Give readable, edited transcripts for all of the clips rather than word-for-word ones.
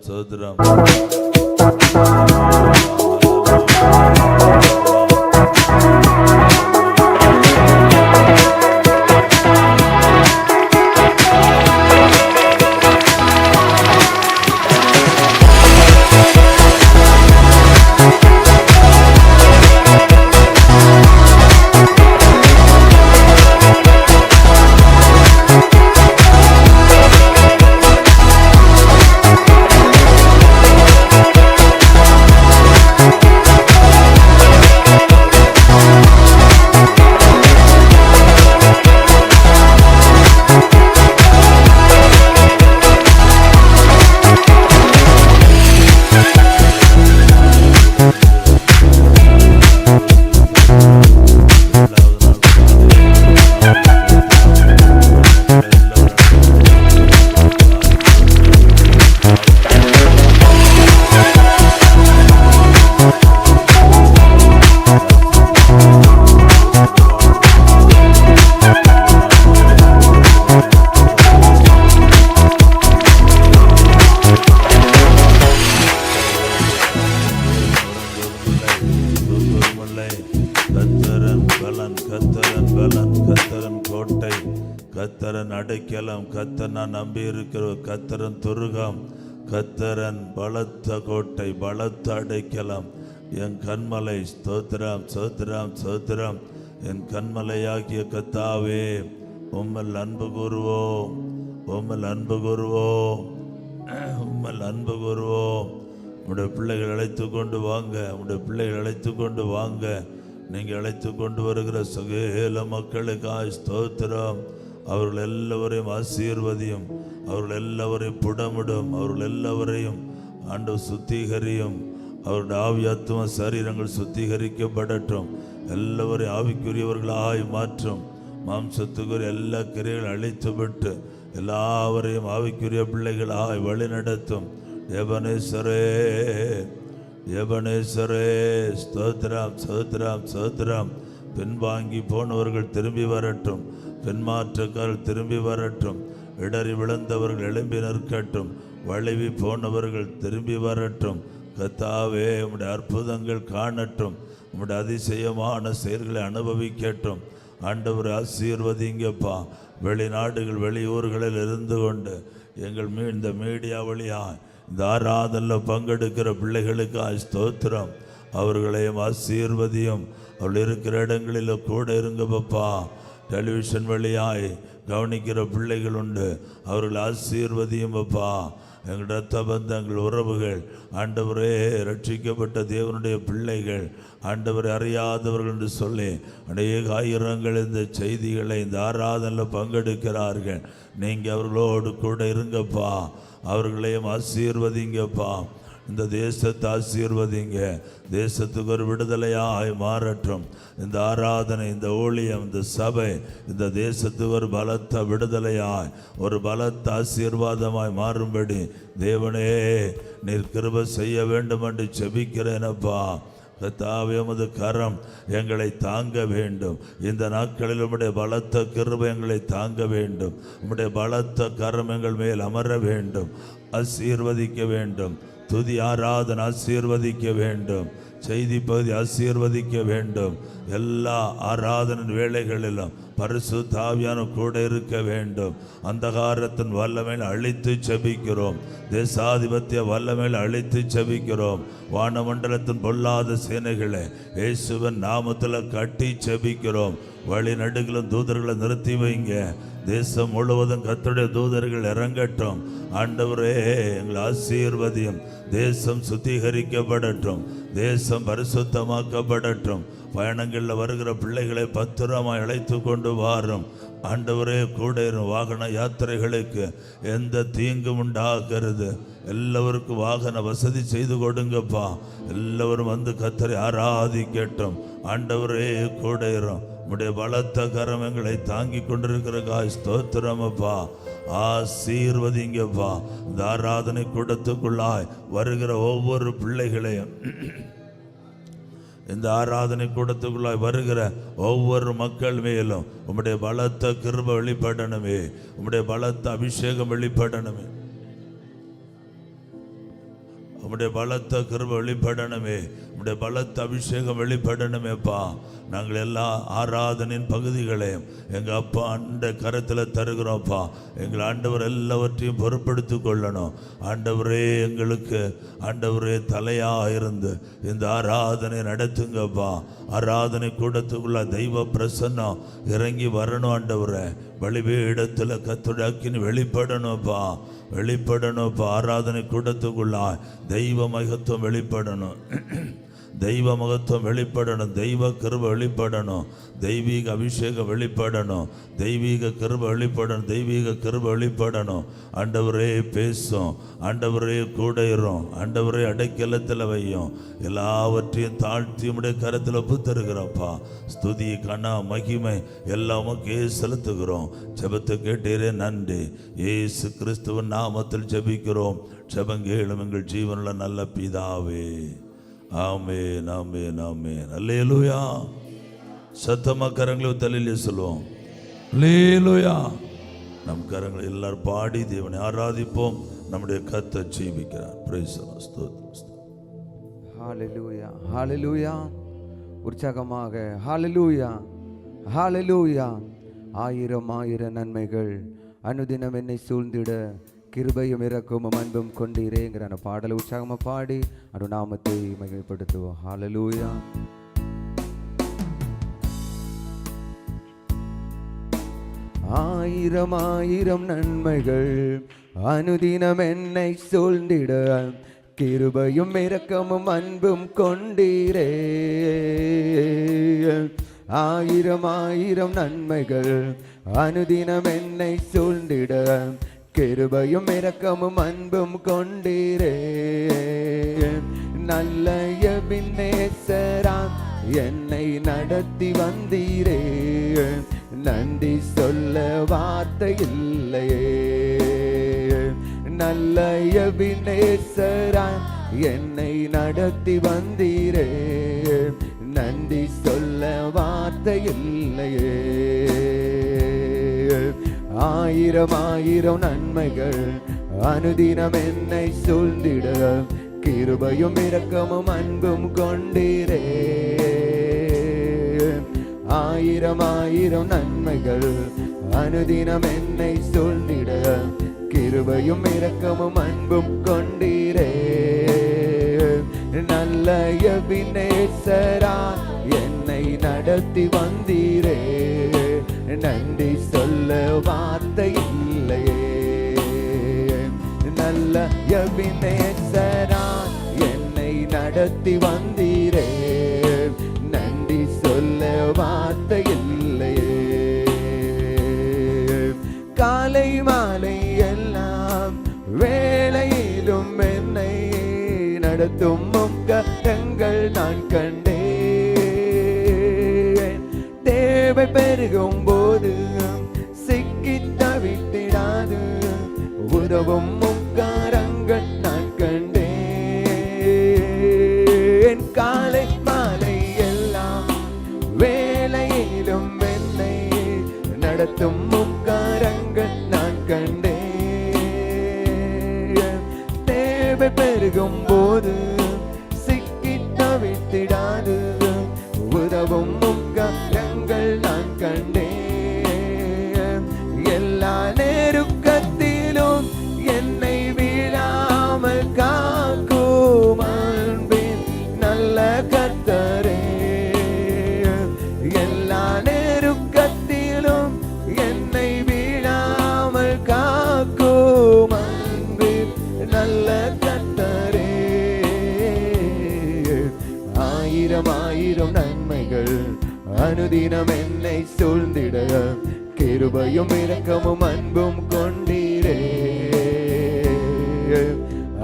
சோதரம். கத்தரன் அடைக்கலம், கத்தர் நான் நம்பி இருக்கிற கத்தரன் துருகம், கத்தரன் பலத்த கோட்டை, பலத்த அடைக்கலம், என் கண்மலை. ஸ்தோத்திரம் ஸ்தோத்திரம் ஸ்தோத்திரம். என் கண்மலையாகிய கத்தாவே, உம்மல் அன்பு கூறுவோம், உம்மல் அன்பு கூறுவோம், உம்மல் அன்பு கூறுவோம். உடைய பிள்ளைகள் அழைத்து கொண்டு வாங்க, உடைய பிள்ளைகள் அழைத்து கொண்டு வாங்க. நீங்கள் அழைத்து கொண்டு வருகிற சகல மக்களுக்காய் ஸ்தோத்திரம். அவர்கள் எல்லாவரையும் ஆசீர்வதியும், அவர்கள் எல்லாவரையும் புடமிடும், அவர்கள் எல்லாவரையும் ஆண்டவர் சுத்திகரியும். அவருடைய ஆவியாத்ம சரீரங்கள் சுத்திகரிக்கப்படட்டும். எல்லாவரையும் ஆவிக்குரியவர்களாய் மாற்றும். மாம்சத்துக்குரிய எல்லா கிரைகளை அழித்து விட்டு எல்லாவரையும் ஆவிக்குரிய பிள்ளைகளாய் வழி நடத்தும். எபனேசரே எபனேசரே, ஸ்தோத்திரம் ஸ்தோத்திரம் ஸ்தோத்திரம். பின்வாங்கி போனவர்கள் திரும்பி வரட்டும், பின்மாற்றக்காரர்கள் திரும்பி வரட்டும், இடறி விழுந்தவர்கள் எழும்பி நிற்கட்டும், வளைவி போனவர்கள் திரும்பி வரட்டும். கத்தாவே, உம்முடைய அற்புதங்கள் காணட்டும், உம்முடைய அதிசயமான செயல்களை அனுபவிக்கட்டும். ஆண்டவர் ஆசீர்வதிங்கப்பா. வெளிநாடுகள் வெளியூர்களில் இருந்து கொண்டு எங்கள் இந்த மீடியா வழியாக இந்த ஆராதனையில் பங்கெடுக்கிற பிள்ளைகளுக்கு ஸ்தோத்திரம். அவர்களையும் ஆசீர்வதியும். அவள் இருக்கிற இடங்களில் கூட இருங்கப்பா. டெலிவிஷன் வழியாய் கவனிக்கிற பிள்ளைகள் உண்டு, அவர்கள் ஆசீர்வதியும் அப்பா. எங்கள் இரத்த பந்தங்கள், உறவுகள், ஆண்டவரே ரட்சிக்கப்பட்ட தேவனுடைய பிள்ளைகள், ஆண்டவரை அறியாதவர்கள் என்று சொல்லி அநேக ஆயிரங்கள் இந்த செய்திகளை இந்த ஆராதனையில் பங்கெடுக்கிறார்கள். நீங்கள் அவர்களோடு கூட இருங்கப்பா. அவர்களையும் ஆசீர்வதிங்கப்பா. இந்த தேசத்தை ஆசீர்வதிங்க. தேசத்துக்கு ஒரு விடுதலையாய் மாறட்டும். இந்த ஆராதனை, இந்த ஊழியம், இந்த சபை இந்த தேசத்துக்கு ஒரு பலத்த விடுதலையாய், ஒரு பலத்த ஆசீர்வாதமாய் மாறும்படி தேவனே நீர் கிருபை செய்ய வேண்டும் என்று ஜெபிக்கிறேனப்பா. கர்த்தாவே, உமது கரம் எங்களை தாங்க வேண்டும். இந்த நாட்களில் உம்முடைய பலத்த கிருபை எங்களை தாங்க வேண்டும். உம்முடைய பலத்த கரம் எங்கள் மேல் அமர வேண்டும். ஆசீர்வதிக்க வேண்டும். துதி ஆராதனை ஆசீர்வதிக்க வேண்டும். செய்தி பகுதி ஆசீர்வதிக்க வேண்டும். எல்லா ஆராதனை வேளைகளிலும் பரிசுத்த ஆவியான கூட இருக்க வேண்டும். அந்தகாரத்தின் வல்லமையில் அழித்து செபிக்கிறோம். தேசாதிபத்திய வல்லமையில் அழித்து செபிக்கிறோம். வானமண்டலத்தின் பொல்லாத சேனைகளை இயேசுவின் நாமத்தில் கட்டி செபிக்கிறோம். வழி நடுகளும் தூதர்களை நிறுத்தி வைங்க. தேசம் முழுவதும் கர்த்தருடைய தூதர்கள் இறங்கட்டும். ஆண்டவரே, எங்கள் ஆசீர்வதியும். தேசம் சுத்திகரிக்கப்படட்டும். தேசம் பரிசுத்தமாக்கப்படட்டும். பயணங்களில் வருகிற பிள்ளைகளை பத்திரமாய் அழைத்து கொண்டு வாரும். ஆண்டவரே கூட வாகன யாத்திரைகளுக்கு எந்த தீங்கும் உண்டாகிறது. எல்லோருக்கும் வாகன வசதி செய்து கொடுங்கப்பா. எல்லோரும் வந்து கர்த்தரை ஆராதிக்கட்டும். ஆண்டவரே கூட உம்முடைய பலத்த கரம் எங்களை தாங்கி கொண்டிருக்கிறக்காய் ஸ்தோத்திரமப்பா. ஆசீர்வதிங்கப்பா. இந்த ஆராதனை கூடத்துக்குள்ளாய் வருகிற ஒவ்வொரு பிள்ளைகளையும், இந்த ஆராதனை கூடத்துக்குள்ளாய் வருகிற ஒவ்வொரு மக்கள் மேலும் உம்முடைய பலத்த கிருபை வெளிப்படணுமே. உம்முடைய பலத்த அபிஷேகம் வெளிப்படணுமே. உம்முடைய பலத்த கிருபை வெளிப்படணுமே, உம்முடைய பலத்த அபிஷேகம் வெளிப்படணுமேப்பா. நாங்கள் எல்லா ஆராதனின் பகுதிகளையும் எங்கள் அப்பா அண்ட கரத்தில் தருகிறோம்ப்பா. எங்கள் ஆண்டவர் எல்லாவற்றையும் பொறுப்படுத்தி கொள்ளணும். ஆண்டவரே, எங்களுக்கு ஆண்டவரே தலையாக இருந்து இந்த ஆராதனை நடத்துங்கப்பா. ஆராதனை கூடத்துக்குள்ள தெய்வ பிரசன்னம் இறங்கி வரணும் ஆண்டவரே. பலிபீடத்தில் கர்த்தருடைய அக்கினி வெளிப்படணும்ப்பா, வெளிப்படணும்ப்பா. ஆராதனை கூடத்துக்குள்ள தெய்வ மகத்துவம் வெளிப்படணும், தெய்வ மகத்துவம் வெளிப்படணும், தெய்வ கிருபை வெளிப்படணும், தெய்வீக அபிஷேகம் வெளிப்படணும், தெய்வீக கிருபை வெளிப்படணும், தெய்வீக கிருபை வெளிப்படணும். ஆண்டவரே பேசும், ஆண்டவரே கூட இரும், ஆண்டவரே அடைக்கலத்தில் வையும். எல்லாவற்றையும் தாழ்த்தி உடைய கரத்தில் ஒப்புத்தருகிறோம்ப்பா. ஸ்துதி கன மகிமை எல்லாமுக்கே செலுத்துகிறோம். ஜெபத்தை கேட்டீரே, நன்றி. இயேசு கிறிஸ்துவின் நாமத்தில் ஜெபிக்கிறோம். ஜெபங்கேளும் எங்கள் ஜீவனுள்ள நல்ல பிதாவே. ஆமென், ஆமென், ஆமென். அல்லேலூயா. சத்தமா கரங்களை தலையிலே சொல்லுவோம், அல்லேலூயா. நம் கரங்களை எல்லாரும் பாடி தேவனை ஆராதிப்போம். நம்முடைய கர்த்தர் ஜீவிக்கிறார். Price the Lord. ஸ்தோத்திரம். ஹalleluya, ஹalleluya. உற்சாகமாக ஹalleluya, ஹalleluya. ஆயிரம் ஆயிரம் நன்மைகள் அனுதினம் என்னை சூழ்ந்திட கிருபையும் இரக்கமும் அன்பும் கொண்டீரேங்கிற அந்த பாடலை உற்சாகமாக பாடி அந்த நாமத்தை மகிமைப்படுத்துவோம். ஹalleluya. ஆயிரம் ஆயிரம் நன்மைகள் அனுதினம் என்னை சூழ்ந்திட கிருபையும் இரக்கமும் அன்பும் கொண்டீரே. ஆயிரம் ஆயிரம் நன்மைகள் அனுதினம் என்னை சூழ்ந்திட கிருபையும் இரக்கமும் அன்பும் கொண்டீரே. நல்ல எபினேசராம் என்னை நடத்தி வந்தீரே. நன்றி சொல்ல வார்த்தை இல்லையே. நல்ல எபினேசராம் என்னை நடத்தி வந்தீரே. நன்றி சொல்ல வார்த்தை இல்லையே. ஆயிரம் ஆயிரம் நன்மைகள் அனுதினம் என்னை சூழ்ந்திட கிருபையும் இரக்கமும் அன்பும் கொண்டீரே. ஆயிரம் ஆயிரம் நன்மைகள் அனுதினம் என்னை சூழ்ந்திட கிருபையும் இரக்கமும் அன்பும் கொண்டீரே. நல்ல எபினேசரா என்னை நடத்தி வந்தீரே. நன்றி சொல்ல வார்த்தை இல்லையே. நல்ல எபினேசரா என்னை நடத்தி வந்தீரே. நன்றி சொல்ல வார்த்தை இல்லையே. காலை மாலை எல்லாம் வேளையிலும் என்னை நடத்தும் முக்கரங்கள் நான் கண்டேன். தேவை பெருகும் போது சிக்கி தவித்திடாது உதவும் முக்கரங்கள் நான் கண்டேன். காலை மாலை எல்லாம் வேளையிலும் என்னை நடத்தும் முக்கரங்கள் நான் கண்டேன். தேவை பெருகும் போது சிக்கி தவித்திடாது உதவும் முக்கரங்கள் நான் கண்டேன். எல்லா நெருக்கத்திலும் என்னை வீழாமல் காக்கும் அன்பின் நல்ல கர்த்தரே. எல்லா நெருக்கத்திலும் என்னை வீழாமல் காக்கும் அன்பின் நல்ல கர்த்தரே. ஆயிரம் ஆயிரம் நன்மைகள் அனுதினம் என்னை சூழ்ந்திட கிருபையும் இரக்கமும் அன்பும் கொண்டீரே.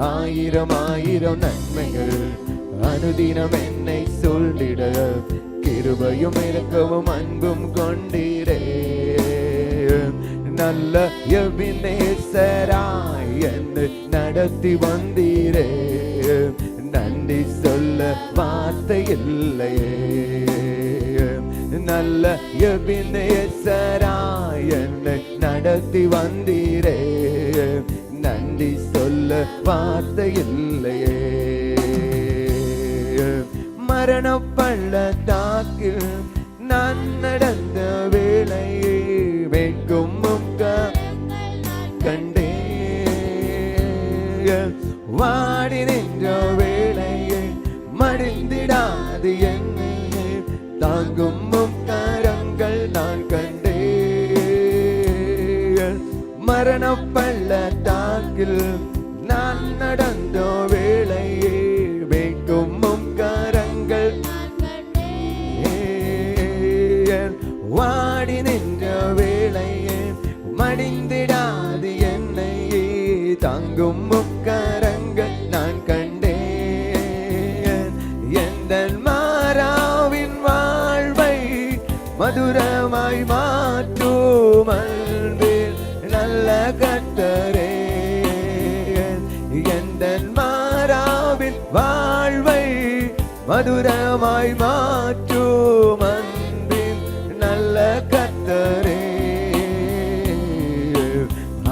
ஆயிரம் ஆயிரம் நன்மைகள் அனுதினம் என்னை சூழ்ந்திட கிருபையும் இரக்கமும் அன்பும் கொண்டீரே. நல்ல எபினேசராய் என்னை நடத்தி வந்தீரே. நன்றி சொல்ல வார்த்தை இல்லையே. நல்ல எபினேசராய் என்னை நடத்தி வந்தீரே. நன்றி சொல்ல வார்த்தை இல்லையே. மரண பள்ளத்தாக்கில் நான் நடந்த வேளையை வெட்கும் கண்டேன். வாடி நின்ற வேளையை மடிந்திடாது என்னை தாங்கும் கரங்கள் நான் கண்டேன். மரண பள்ளத்தாக்கில் நான் நடந்த வேளையை வைக்கும் கரங்கள் வாடி நின்ற வேளையை மடிந்திடாது என்னை தாங்கும் கரங்கள் நான் கண்டேன். எந்த மாறாவின் வாழ்வை மதுரமாய் மாற்றும் அன்பில் நல்ல கர்த்தரே. எந்த மாறாவின் வாழ்வை மதுரமாய் மாற்றும் அன்பில் நல்ல கர்த்தரே.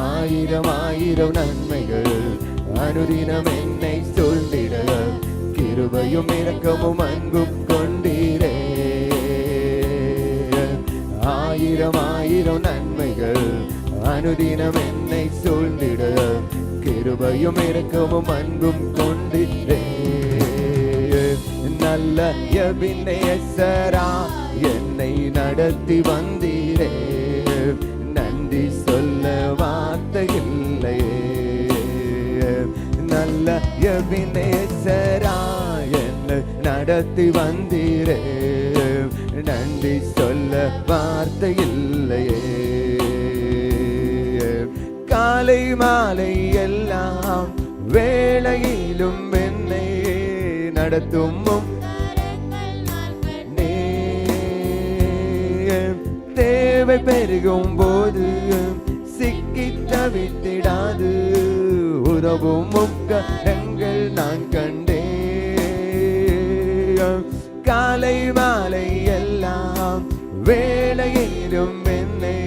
ஆயிரம் ஆயிரம் நன்மைகள் அனுதினம் என்னை சொல்லிட கிருபையும் இரக்கமும் அன்பும் கொண்டீரே. ஆயிரம் ஆயிரம் நன்மைகள் அனுதினம் என்னை சொல்லிட கிருபையும் இரக்கமும் அன்பும் கொண்டீரே. நல்ல எபினேசரா என்னை நடத்தி வந்தீரே. நன்றி சொல்ல வார்த்தை இல்லையே. நல்ல எபினேசரா என்னை நடத்தி வந்தீரே. நன்றி சொல்ல வார்த்தை இல்லையே. காலை மாலை எல்லாம் வேளையிலும் என்னை நடத்தும் தேவை பெருகும் போது சிக்கி தவித்திடாது உதவும் கரங்கள் நான் கண்டேன். காலை மாலை எல்லாம் வேளையிலும் என்னை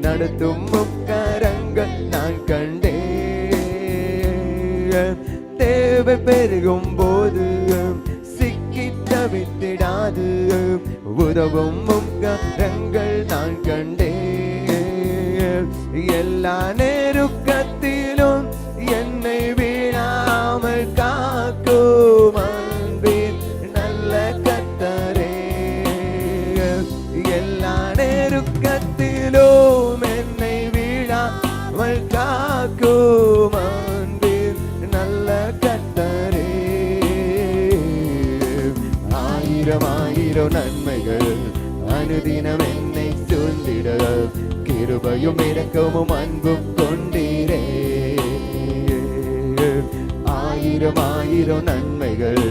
நடத்தும் கரங்கள் நான் கண்டேன். தேவை பெருகும் போது சிக்கி தவித்திடாது உதவும் கரங்கள் நான் கண்டேன். எல்லா நெருக்கத்திலும் என்னை வீழாமல் காக்கும் அன்பின் நல்ல கர்த்தரே. எல்லா நெருக்கத்திலும் என்னை வீழாமல் காக்கும் அன்பின் நல்ல கர்த்தரே. ஆயிரம் ஆயிரம் நன்மைகள் அனுதினம் என்னை சூழ்ந்திட கிருபையும் இரக்கமும் அன்பும் கொண்டீரே. ஆயிரம் ஆயிரம் நன்மைகள்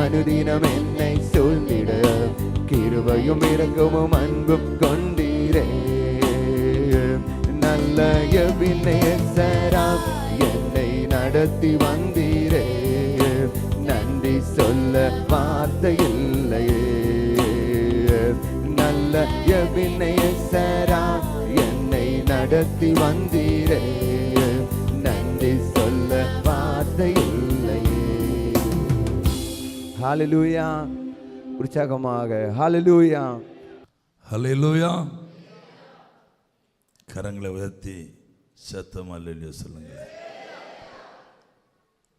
அனுதினம் என்னை சூழ்ந்திட கிருபையும் இரக்கமும் அன்பும் கொண்டீரே. நல்ல எபினேசரா என்னை நடத்தி வந்தீரே. நன்றி சொல்ல வார்த்தை இல்லையே. நல்ல எபினேசரா என்னை நடத்தி வந்தீரே. நன்றி சொல்ல வார்த்தை இல்லையே. ஹல்லேலூயா. உற்சாகமாக ஹல்லேலூயா. ஹல்லேலூயா. கரங்களை உயர்த்தி சத்தம் அல்லேலூயா சொல்லுங்கள்.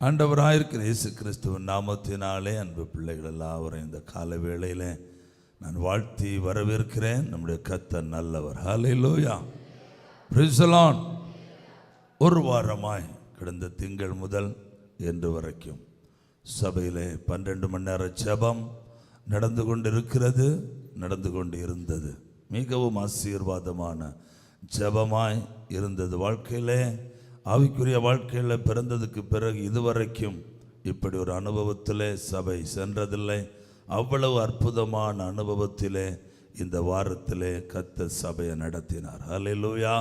ஆண்டவராயிருக்கிற இயேசு கிறிஸ்துவின் நாமத்தினாலே அன்பு பிள்ளைகள் எல்லாவரும் இந்த கால வேளையிலே நான் வாழ்த்தி வரவேற்கிறேன். நம்முடைய கர்த்தர் நல்லவர். ஹல்லேலூயா. Praise the Lord. ஒரு வாரமாய் கடந்த திங்கள் முதல் இன்று வரைக்கும் சபையிலே 12 மணி நேர ஜெபம் நடந்து கொண்டிருக்கிறது, நடந்து கொண்டு இருந்தது. மிகவும் ஆசீர்வாதமான ஜெபமாய் இருந்தது. வாழ்க்கையிலே ஆவிக்குரிய வாழ்க்கையில் பிறந்ததுக்கு பிறகு இதுவரைக்கும் இப்படி ஒரு அனுபவத்திலே சபை சென்றதில்லை. அவ்வளவு அற்புதமான அனுபவத்திலே இந்த வாரத்திலே கர்த்தர் சபையை நடத்தினார். ஹல்லேலூயா.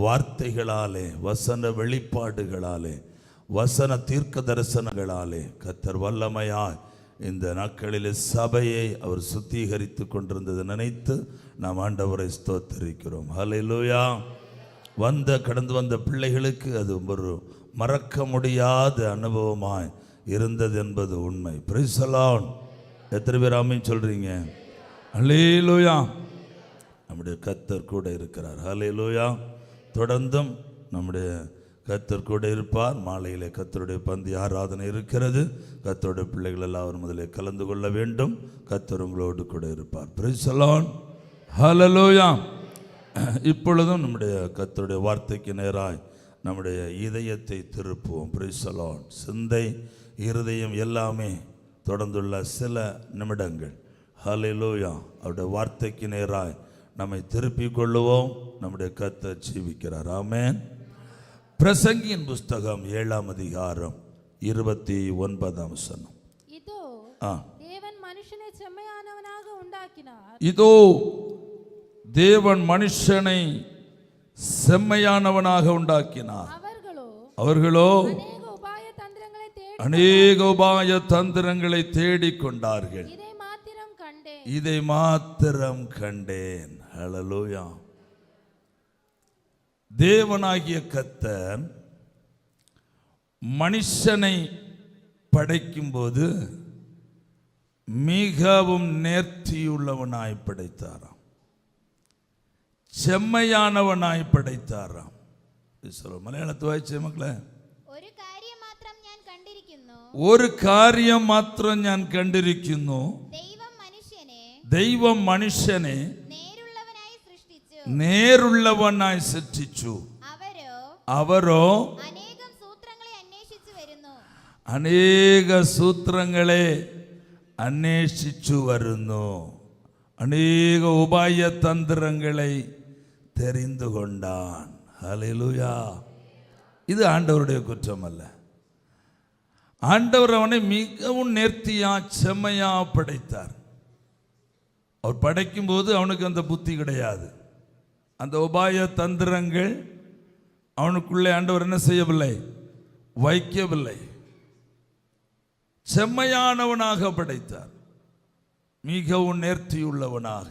வார்த்தைகளாலே, வசன வெளிப்பாடுகளாலே, வசன தீர்க்க தரிசனங்களாலே கர்த்தர் வல்லமையாய் இந்த நாட்களிலே சபையை அவர் சுத்திகரித்து கொண்டிருந்ததை நினைத்து நாம் ஆண்டவரை ஸ்தோத்திரிக்கிறோம். ஹல்லேலூயா. கடந்து வந்த பிள்ளைகளுக்கு அது ஒரு மறக்க முடியாத அனுபவமாய் இருந்தது என்பது உண்மை. Price the Lord. எத்தனை பேர் ஆமென் சொல்றீங்க? அல்லேலூயா. நம்முடைய கர்த்தர் கூட இருக்கிறார். அல்லேலூயா. தொடர்ந்தும் நம்முடைய கர்த்தர் கூட இருப்பார். மாலையிலே கர்த்தருடைய பந்தி ஆராதனை இருக்கிறது. கர்த்தருடைய பிள்ளைகள் எல்லாரும் முதலில் கலந்து கொள்ள வேண்டும். கர்த்தர் உங்களோடு கூட இருப்பார். Praise the Lord. ஹல்லேலூயா. இப்பொழுதும் நம்முடைய கர்த்தருடைய வார்த்தைக்கு நேராய் நம்முடைய இதயத்தை திருப்புவோம். Price the Lord. சிந்தை, இருதயம் எல்லாமே தொடர்ந்துள்ள சில நிமிடங்கள். ஹல்லேலூயா. அவருடைய வார்த்தைக்கு நேராய் நம்மை திருப்பிக் கொள்ளுவோம். நம்முடைய கர்த்தர் ஜீவிக்கிறார். ஆமென். பிரசங்கியின் புஸ்தகம் 7ஆம் அதிகாரம் 29ஆம் வசனம். இதோ தேவன் மனுஷனை செம்மையானவனாக உண்டாக்கினார். இதோ தேவன் மனுஷனை செம்மையானவனாக உண்டாக்கினார். அவர்களோ அநேக உபாய தந்திரங்களை தேடிக்கொண்டார்கள். இதை மாத்திரம் கண்டேன். ஹல்லேலூயா. தேவனாகிய கர்த்தர் மனுஷனை படைக்கும்போது மிகவும் நேர்த்தியுள்ளவனாய் படைத்தாராம், செம்மையானவனாய் படைத்தாராம். மலையாளத்து வாய்ச்ச மக்களே, ഒരു കാര്യം മാത്രം ഞാൻ കണ്ടിരിക്കുന്നു. ദൈവം മനുഷ്യനെ നേരുള്ളവനായി സൃഷ്ടിച്ചു. അവരോ അനേക സൂത്രങ്ങളെ അന്വേഷിച്ചു വരുന്നു. അനേക ഉപായതന്ത്രങ്ങളെ தெரிந்து கொண்டான். ஹல்லேலூயா. இது ஆண்டவருடைய குற்றமல்ல. ஆண்டவர் அவனை மிகவும் நேர்த்தியா செம்மையா படைத்தார். அவர் படைக்கும் போது அவனுக்கு அந்த புத்தி கிடையாது. அந்த உபாய தந்திரங்கள் அவனுக்குள்ளே ஆண்டவர் என்ன செய்யவில்லை, வைக்கவில்லை. செம்மையானவனாக படைத்தார், மிகவும் நேர்த்தியுள்ளவனாக.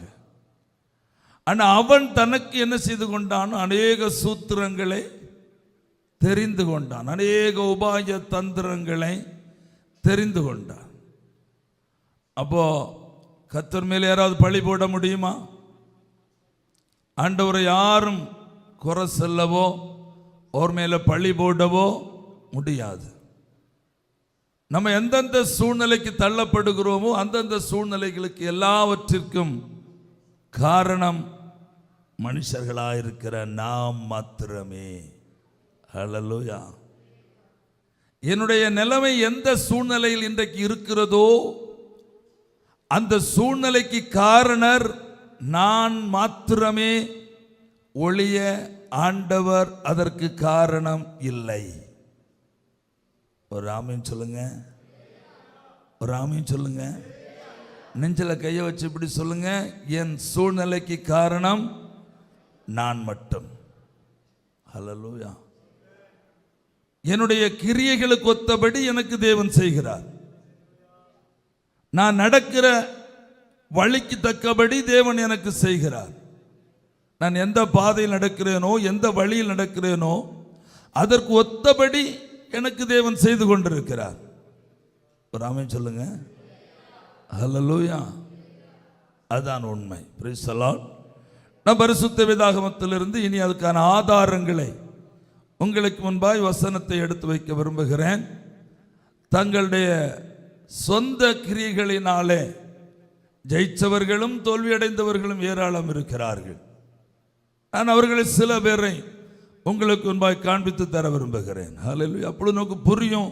ஆனால் அவன் தனக்கு என்ன செய்து கொண்டான், அநேக சூத்திரங்களை தெரிந்து கொண்டான், அநேக உபாய தந்திரங்களை தெரிந்து கொண்டான். அப்போ கர்த்தர் மேலே யாராவது பழி போட முடியுமா? ஆண்டவரை யாரும் குறை சொல்லவோ அவர் மேலே பழி போடவோ முடியாது. நம்ம எந்தெந்த சூழ்நிலைக்கு தள்ளப்படுகிறோமோ அந்தந்த சூழ்நிலைகளுக்கு எல்லாவற்றிற்கும் காரணம் மனுஷர்களாயிருக்கிற நாம் மாத்திரமே. ஹல்லேலூயா. என்னுடைய நிலைமை எந்த சூழ்நிலையில் இன்றைக்கு இருக்கிறதோ அந்த சூழ்நிலைக்கு காரணர் நான் மாத்திரமே ஒழிய ஆண்டவர் அதற்கு காரணம் இல்லை. ஒரு ஆமீன் சொல்லுங்க, ஒரு ஆமீன் சொல்லுங்க. நெஞ்சில கையை வச்சு இப்படி சொல்லுங்க, என் சூழ்நிலைக்கு காரணம் நான் மட்டும். ஹல்லேலூயா. என்னுடைய கிரியைகளுக்கு ஒத்தபடி எனக்கு தேவன் செய்கிறார். நான் நடக்கிற வழிக்கு தக்கபடி தேவன் எனக்கு செய்கிறார். நான் எந்த பாதையில் நடக்கிறேனோ எந்த வழியில் நடக்கிறேனோ அதற்கு ஒத்தபடி எனக்கு தேவன் செய்து கொண்டிருக்கிறார். ஒரு ஆமென் சொல்லுங்க. ஹல்லேலூயா. அதுதான் உண்மை. Price the Lord. நான் பரிசுத்த வேதாகமத்திலிருந்து இனி அதுக்கான ஆதாரங்களை உங்களுக்கு முன்பாய் வசனத்தை எடுத்து வைக்க விரும்புகிறேன். தங்களுடைய சொந்த கிரியைகளினாலே ஜெயிச்சவர்களும் தோல்வியடைந்தவர்களும் ஏராளம் இருக்கிறார்கள். நான் அவர்களில் சில பேரை உங்களுக்கு முன்பாய் காண்பித்து தர விரும்புகிறேன். ஹல்லேலூயா. அப்பொழுது நமக்கு புரியும்,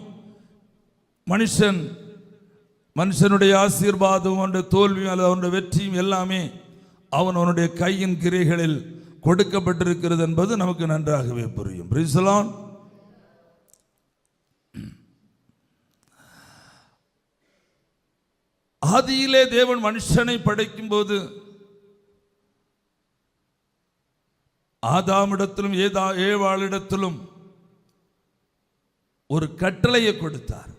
மனுஷனுடைய ஆசீர்வாதம், அவனுடைய தோல்வியும் அல்லது அவனுடைய வெற்றியும் எல்லாமே அவனுடைய கையின் கிரியைகளில் கொடுக்கப்பட்டிருக்கிறது என்பது நமக்கு நன்றாகவே புரியும். Price the Lord. ஆதியிலே தேவன் மனுஷனை படைக்கும் போது ஆதாமிடத்திலும் ஏவாளிடத்திலும் ஒரு கட்டளையை கொடுத்தார்.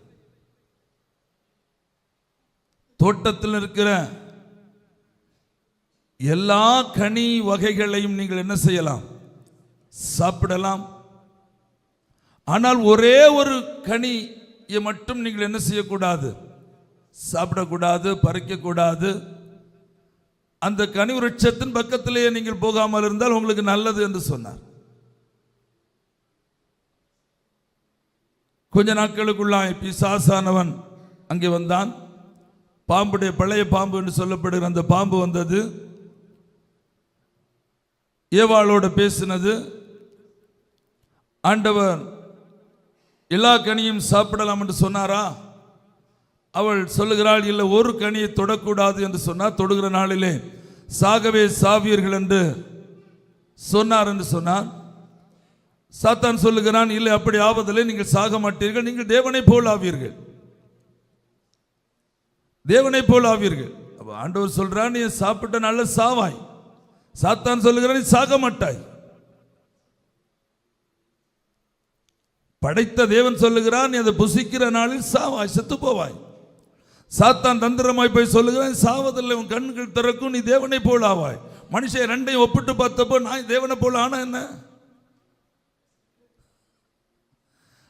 தோட்டத்தில் இருக்கிற எல்லா கனி வகைகளையும் நீங்கள் என்ன செய்யலாம், சாப்பிடலாம். ஆனால் ஒரே ஒரு கனியை மட்டும் நீங்கள் என்ன செய்யக்கூடாது, சாப்பிடக்கூடாது, பறிக்கக்கூடாது. அந்த கனி விருட்சத்தின் பக்கத்திலேயே நீங்கள் போகாமல் இருந்தால் உங்களுக்கு நல்லது என்று சொன்னார். கொஞ்ச நாட்களுக்குள்ளாய் பிசாசானவன் அங்கே வந்தான். பாம்புடைய பழைய பாம்பு என்று சொல்லப்படுகிற அந்த பாம்பு வந்தது, ஏவாளோடு பேசினது. ஆண்டவர் எல்லா கனியும் சாப்பிடலாம் என்று சொன்னாரா? அவள் சொல்லுகிறாள், இல்லை, ஒரு கனியை தொடக்கூடாது என்று சொன்னார். தொடுகிற நாளிலே சாகவே சாவீர்கள் என்று சொன்னார் என்று சொன்னார். சாத்தான் சொல்லுகிறான், இல்லை, அப்படி ஆவதில்லை, நீங்கள் சாக மாட்டீர்கள், நீங்கள் தேவனை போல் ஆவீர்கள், தேவனை போல் ஆவீர்கள். ஆண்டவர் சொல்றான், நீ சாப்பிட்ட நாள்ல சாவாய். சாத்தான் சொல்லுகிறான், நீ சாக மாட்டாய். படைத்த தேவன் சொல்லுகிறான், நீ அதை புசிக்கிற நாளில் சாவாய், செத்து போவாய். சாத்தான் தந்திரமாய் போய் சொல்லுகிறான், சாவதில்லை, உன் கண்கள் திறக்கும், நீ தேவனை போல் ஆவாய். மனுஷன் ரெண்டையும் ஒப்பிட்டு பார்த்தப்போ நான் தேவனை போல் ஆனா என்ன?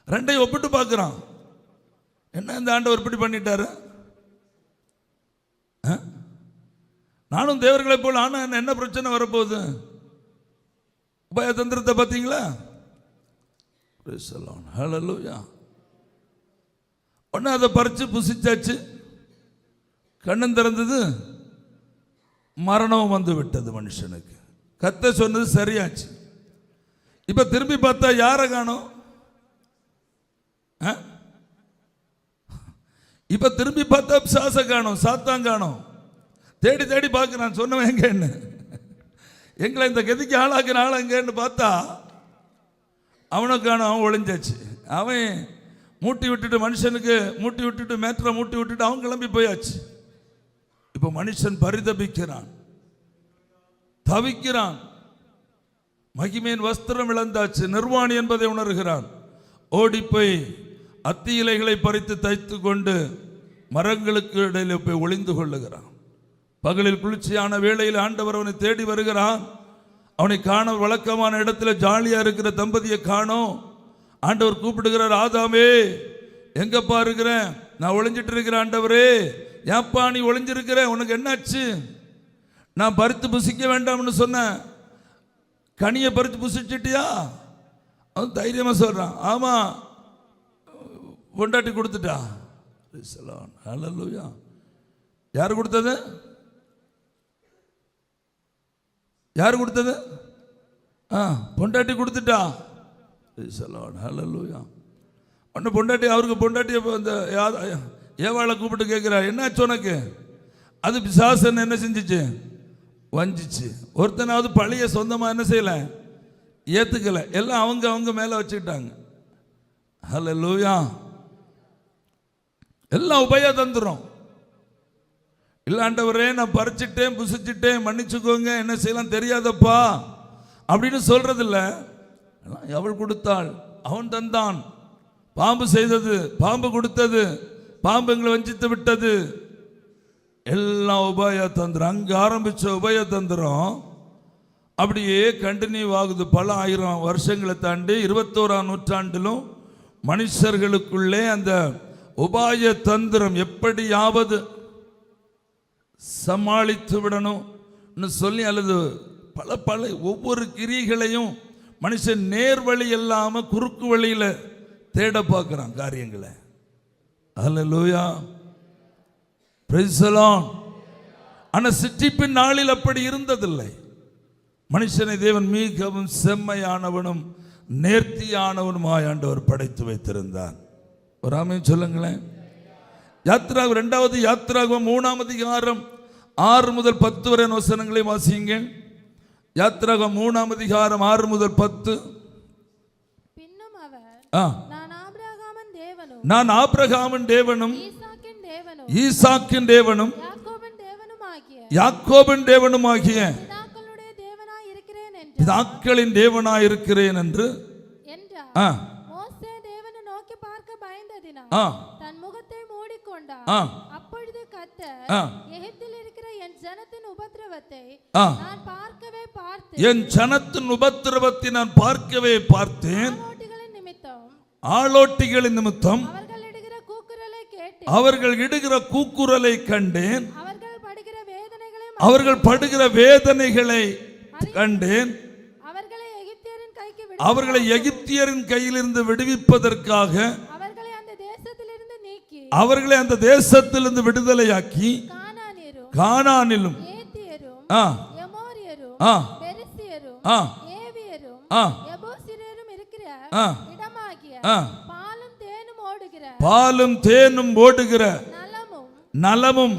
ரெண்டையும் ஒப்பிட்டு பார்க்கிறான். என்ன இந்த ஆண்டவர் இப்படி பண்ணிட்டாரு? நானும் தேவர்களை போல் ஆனா என்ன பிரச்சனை வரப்போகுது? உபாய தந்திரத்தை பார்த்தீங்களா? ஹல்லேலூயா. ஒன்று அதை பறிச்சு புசிச்சாச்சு, கண்ணன் திறந்தது, மரணம் வந்து விட்டது மனுஷனுக்கு. கத்த சொன்னது சரியாச்சு. இப்ப திரும்பி பார்த்தா யாரை காணோம்? இப்ப திரும்பி பார்த்தா பிசாச காணோம், சாத்தான் காணோம். தேடி தேடி பார்க்கிறான், சொன்னவன் எங்க, என்ன எங்களை இந்த கதிக்கு ஆளாக்குற ஆள் எங்கன்னு பார்த்தா அவனை காணோம். அவன் ஒளிஞ்சாச்சு. அவன் மூட்டி விட்டுட்டு, மனுஷனுக்கு மூட்டி விட்டுட்டு, மேற்ற மூட்டி விட்டுட்டு அவன் கிளம்பி போயாச்சு. இப்ப மனுஷன் பரிதபிக்கிறான், தவிக்கிறான். மகிமையின் வஸ்திரம் இழந்தாச்சு, நிர்வாணி என்பதை உணர்கிறான். ஓடி போய் அத்தி இலைகளை பறித்து தைத்து கொண்டு மரங்களுக்கு இடையில போய் ஒளிந்து கொள்ளுகிறான். பகலில் குளிர்ச்சியான வேளையில் ஆண்டவர் அவனை தேடி வருகிறான். அவனை காண வழக்கமான இடத்துல ஜாலியா இருக்கிற தம்பதியை காணோம். ஆண்டவர் கூப்பிடுகிறார், ஆதாமே எங்கப்பா இருக்கிறேன்? நான் ஒளிஞ்சிட்டு இருக்கிறேன். ஆண்டவரே, ஏப்பா நீ ஒளிஞ்சிருக்கிற? உனக்கு என்னாச்சு? நான் பறித்து புசிக்க வேண்டாம்னு சொன்னேன், கனியை பறித்து புசிச்சிட்டியா? அவன் தைரியமா சொல்றான், ஆமா, பொண்டாட்டி கொடுத்துட்டா. ஹல்லேலூயா. யார் கொடுத்தது? யார் கொடுத்தது? பொண்டாட்டி கொடுத்துட்டா. ஹல்லேலூயா. ஒன்று பொண்டாட்டி, அவருக்கு பொண்டாட்டி அந்த ஏவாளை கூப்பிட்டு கேட்கிறார், என்னாச்சு உனக்கு? அது பிசாசன் என்ன செஞ்சிச்சு? வஞ்சிச்சு. ஒருத்தனாவது பழைய சொந்தமா என்ன செய்யல, ஏத்துக்கல, எல்லாம் அவங்க அவங்க மேல வச்சுக்கிட்டாங்க. ஹல்லேலூயா. எல்லாம் உபய தந்திரம். இல்லாண்டவரே, நான் பறிச்சிட்டேன், புசிச்சிட்டேன், மன்னிச்சுக்கோங்க, என்ன செய்யலாம் தெரியாதப்பா அப்படின்னு சொல்றது இல்ல. அவள் கொடுத்தாள், அவன் தந்தான். பாம்பு செய்தது, பாம்பு கொடுத்தது, பாம்பு எங்களை வஞ்சித்து விட்டது. எல்லாம் உபய தந்திரம். அங்க ஆரம்பிச்ச உபய தந்திரம் அப்படியே கண்டினியூ ஆகுது. பல ஆயிரம் வருஷங்களை தாண்டி 21ஆம் நூற்றாண்டிலும் மனுஷர்களுக்குள்ளே அந்த உபாய தந்திரம் எப்படியாவது சமாளித்து விடணும் சொல்லி, அல்லது பல பல ஒவ்வொரு கிரியைகளையும் மனுஷன் நேர் வழி இல்லாம குறுக்கு வழியில தேட பார்க்கிறான் காரியங்களை. ஹல்லேலூயா. Praise the Lord. ஆனா சிற்றிப்பின் நாளில் அப்படி இருந்ததில்லை. மனுஷனை தேவன் மிகவும் செம்மையானவனும் நேர்த்தியானவனுமாய் ஆண்டவர் படைத்து வைத்திருந்தார். ஒரு ஆமென் சொல்லுங்களேன். யாத்திராகமம் 2வது யாத்திராகமம் 3ஆம் அதிகாரம் 6 முதல் 10 வரை வசனங்களை வாசியுங்க. யாத்திராகமம் 3ஆம் அதிகாரம் 6 முதல் 10. பின்னும் அவர், நான் ஆபிரகாமின் தேவனும் ஈசாக்கின் தேவனும் யாக்கோபின் தேவனுமாகிய பிதாக்களின் தேவனாய் இருக்கிறேன் என்று மோசே தேவனை நோக்கி பார்க்க பயந்ததினால் தன் முகத்தை மூடிக்கொண்டார். அப்பொழுது கர்த்தர், எகிப்தில் இருக்கிற என் ஜனத்தின் உபத்திரவத்தை நான் பார்க்கவே பார்த்தேன், என் ஜனத்தின் உபத்திரவத்தை நான் பார்க்கவே பார்த்தேன், ஆளோட்டிகளின் நிமித்தம் அவர்கள் இடுகிற கூக்குரலை கேட்டு கேட்டேன். அவர்கள் இடுகிற கூக்குரலை கண்டேன். அவர்கள் படுகிற வேதனைகளை கண்டேன். அவர்களை எகிப்தியரின் கையிலிருந்து விடுவிப்பதற்காக அவர்களை அந்த தேசத்திலிருந்து விடுதலையாக்கி கானானிலும் பாலும் தேனும் ஓடுகிற நலமும்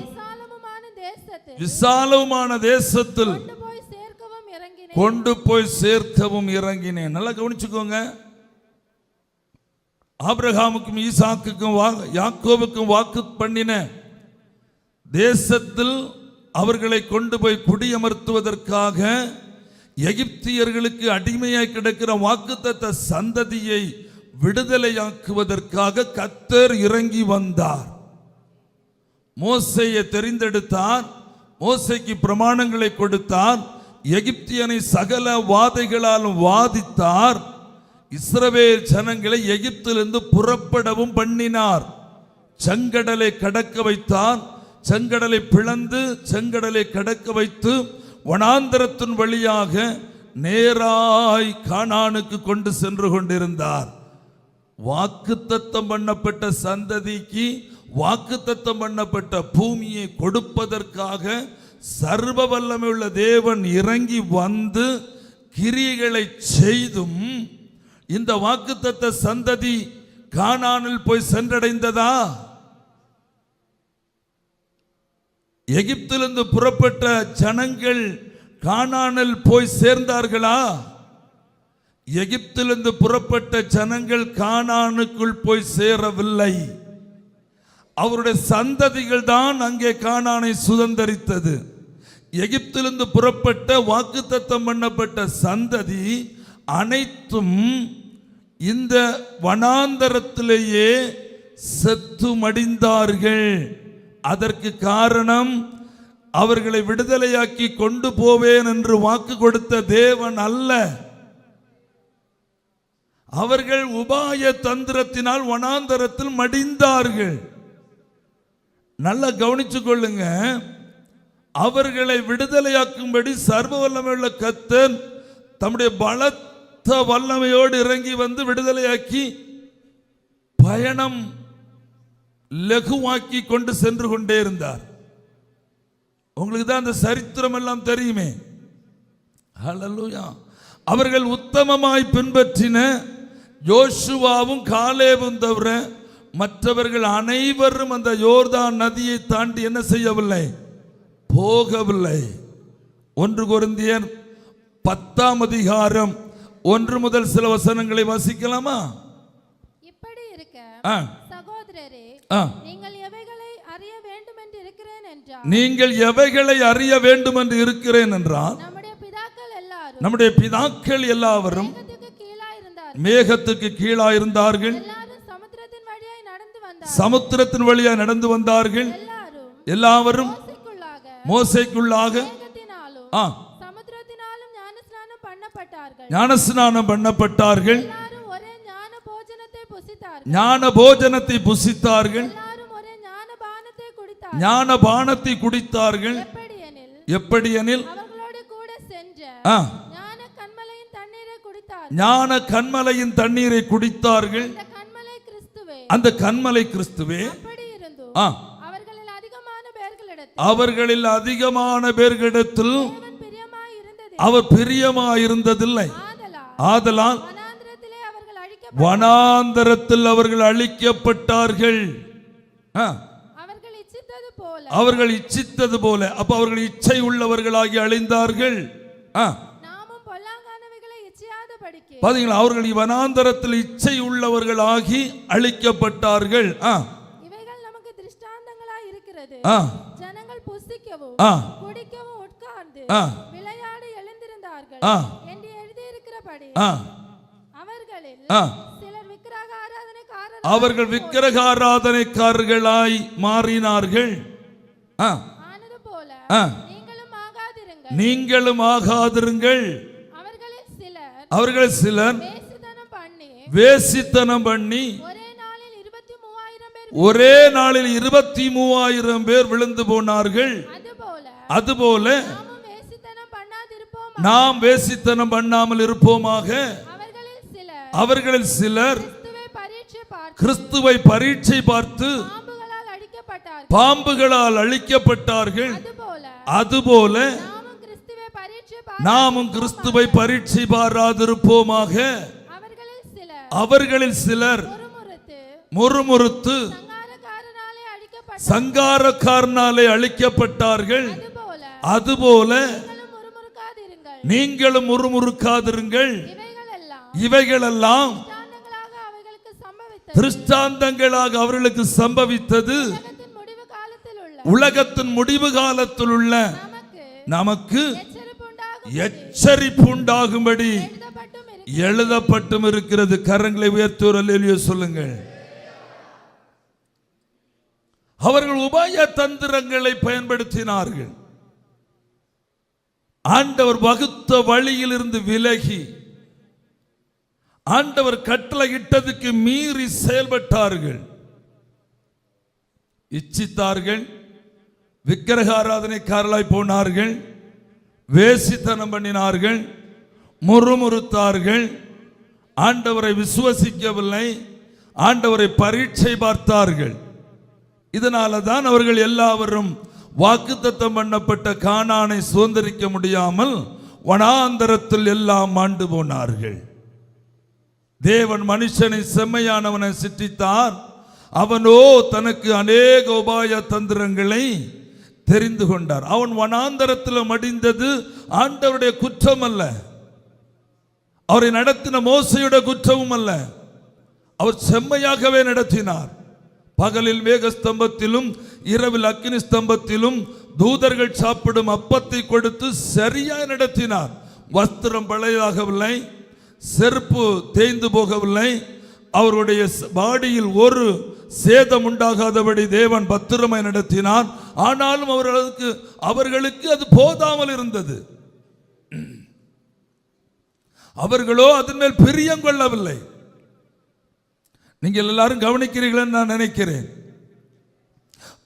விசாலமான தேசத்தில் கொண்டு போய் சேர்க்கவும் இறங்கினேன். நல்லா கவனிச்சுக்கோங்க. ஆபிரகாமுக்கும் ஈசாக்குக்கும் யாக்கோபுக்கும் வாக்கு பண்ணின தேசத்தில் அவர்களை கொண்டு போய் குடியமர்த்துவதற்காக எகிப்தியர்களுக்கு அடிமையாய் கிடக்கிற வாக்குத்தத்த சந்ததியை விடுதலையாக்குவதற்காக கர்த்தர் இறங்கி வந்தார். மோசேயை தெரிந்தெடுத்தார். மோசேக்கு பிரமாணங்களை கொடுத்தார். எகிப்தியனை சகல வாதைகளாலும் வாதித்தார். இஸ்ரவேல் ஜனங்களை எகிப்திலிருந்து புறப்படவும் பண்ணினார். செங்கடலை கடக்க வைத்தார். செங்கடலை பிளந்து செங்கடலை கடக்க வைத்து வனாந்தரத்தின் வழியாக நேராய் கானானுக்கு கொண்டு சென்று கொண்டிருந்தார். வாக்குத்தத்தம் பண்ணப்பட்ட சந்ததிக்கு வாக்குத்தத்தம் பண்ணப்பட்ட பூமியை கொடுப்பதற்காக சர்வ வல்லமையுள்ள தேவன் இறங்கி வந்து கிரியைகளை செய்தும் இந்த வாக்குத்தத்த சந்ததி கானானில் போய் சென்றடைந்ததா? எகிப்திலிருந்து புறப்பட்ட ஜனங்கள் கானானில் போய் சேர்ந்தார்களா? எகிப்திலிருந்து புறப்பட்ட ஜனங்கள் கானானுக்குள் போய் சேரவில்லை. அவருடைய சந்ததிகள் தான் அங்கே கானானை சுதந்தரித்தது. எகிப்திலிருந்து புறப்பட்ட வாக்குத்தத்தம் பண்ணப்பட்ட சந்ததி அனைத்தும் இந்த வனாந்தரத்திலேயே செத்து மடிந்தார்கள். அதற்கு காரணம் அவர்களை விடுதலையாக்கி கொண்டு போவேன் என்று வாக்கு கொடுத்த தேவன் அல்ல. அவர்கள் உபாய தந்திரத்தினால் வனாந்தரத்தில் மடிந்தார்கள். நல்லா கவனிச்சு கொள்ளுங்க. அவர்களை விடுதலையாக்கும்படி சர்வ வல்லமையுள்ள கர்த்தர் தம்முடைய பலத்த வல்லமையோடு இறங்கி வந்து விடுதலையாக்கி பயணம் லகுவாக்கி கொண்டு சென்று கொண்டே இருந்தார். உங்களுக்கு தான் அந்த சரித்திரம் எல்லாம் தெரியுமே. ஹல்லேலூயா. அவர்கள் உத்தமமாய் பின்பற்றின யோசுவாவும் காலேபும் தவிர மற்றவர்கள் அனைவரும் அந்த யோர்தான் நதியை தாண்டி என்ன செய்யவில்லை? போகவில்லை. 1 கொரிந்தியர் 10ஆம் அதிகாரம் 1 முதல் சில வசனங்களை வாசிக்கலாமா? இப்படி இருக்க சகோதரரே, நீங்கள் எவைகளை அறிய வேண்டும் என்று இருக்கிறேன் என்றால் நம்முடைய பிதாக்கள் எல்லாரும் மேகத்துக்கு கீழாய் இருந்தார்கள். சமுத்திரத்தின் வழியாக நடந்து வந்தார்கள். எல்லாரும் மோசேக்குள்ளாக ஞானஸ்நானம் பண்ணப்பட்டார்கள். ஞான போஜனத்தை புசித்தார்கள். ஞான பானத்தை குடித்தார்கள். எப்படியெனில் ஞான கன்மலையின் தண்ணீரை குடித்தார்கள். அந்த கன்மலை கிறிஸ்துவே. அவர்களில் அதிகமான பேர்களிடத்தில் அவர் பிரியமாயிருந்ததில்லை. ஆதலால் வனாந்தரத்தில் அவர்கள் அழிக்கப்பட்டார்கள். அவர்கள் இச்சித்தது போல, அப்ப அவர்கள் இச்சை உள்ளவர்களாகி அழிந்தார்கள். பாத்தீங்களா? அவர்கள் வனாந்தரத்தில் இச்சை உள்ளவர்களாகி அழிக்கப்பட்டார்கள். இவைகள் நமக்கு திருஷ்டாந்தங்களாய் இருக்கிறது. ஜனங்கள் புசிக்கவும் குடிக்கவும் உட்கார்ந்து விளையாடி எழுந்திருந்தார்கள் என்று எழுதி இருக்கிறபடி அவர்கள் விக்கிரக ஆராதனைக்காரர்களாய் மாறினார்கள். நீங்களும் ஆகாதிருங்கள். அவர்கள் சிலர் வேசித்தனம் பண்ணி ஒரே நாளில் 23,000 பேர் விழுந்து போனார்கள். அதுபோல நாம் வேசித்தனம் பண்ணாமல் இருப்போமாக. அவர்களில் சிலர் கிறிஸ்துவை பரீட்சை பார்த்து பாம்புகளால் அழிக்கப்பட்டார்கள். அதுபோல நாமும் கிறிஸ்துவை பரீட்சை பாராதிருப்போமாக. அவர்களில் சிலர் முறுமுறுத்து சங்காரக்காரனாலே அழிக்கப்பட்டார்கள். அதுபோல நீங்களும் முறுமுறுக்காதிருங்கள். இவைகளெல்லாம் திருஷ்டாந்தங்களாக அவர்களுக்கு சம்பவித்தது உலகத்தின் முடிவு காலத்தில் உள்ள நமக்கு எச்சரிப்பு உண்டாகும்படி எழுதப்பட்டும் இருக்கிறது. கரங்களை உயர்த்துவோர் அல்லேலூயா சொல்லுங்கள். அவர்கள் உபாய தந்திரங்களை பயன்படுத்தினார்கள். ஆண்டவர் வகுத்த வழியில் இருந்து விலகி ஆண்டவர் கட்டளையிட்டதுக்கு மீறி செயல்பட்டார்கள். இச்சித்தார்கள், விக்கிரக ஆராதனைக்காரர்களாய் போனார்கள், வேசித்தனம் பண்ணினார்கள், முறுமுறுத்தார்கள், ஆண்டவரை விசுவசிக்கவில்லை, ஆண்டவரை பரீட்சை பார்த்தார்கள். இதனால தான் அவர்கள் எல்லாவரும் வாக்குத்தத்தம் பண்ணப்பட்ட கானானை சுதந்திரிக்க முடியாமல் வனாந்தரத்தில் எல்லாம் மாண்டு போனார்கள். தேவன் மனுஷனை செம்மையானவனை சிற்றித்தார். அவனோ தனக்கு அநேக உபாய தந்திரங்களை தெரிந்து கொண்டார். அவன் வனாந்தரத்தில் மடிந்தது ஆண்டவருடைய குற்றம் அல்ல, அவரை நடத்தின மோசையுடைய குற்றமும் அல்ல. அவர் செம்மையாகவே நடத்தினார். பகலில் மேகஸ்தம்பத்திலும் இரவில் அக்கினி ஸ்தம்பத்திலும் தூதர்கள் சாப்பிடும் அப்பத்தை கொடுத்து சரியாய் நடத்தினார். வஸ்திரம் பழையதாகவில்லை, செருப்பு தேய்ந்து போகவில்லை, அவருடைய பாடியில் ஒரு சேதம் உண்டாகாதபடி தேவன் பத்திரமாய் நடத்தினார். ஆனாலும் அவர்களுக்கு அது போதாமல் இருந்தது. அவர்களோ அதன் மேல் பிரியம் கொள்ளவில்லை. நீங்கள் எல்லாரும் கவனிக்கிறீர்கள் நான் நினைக்கிறேன்.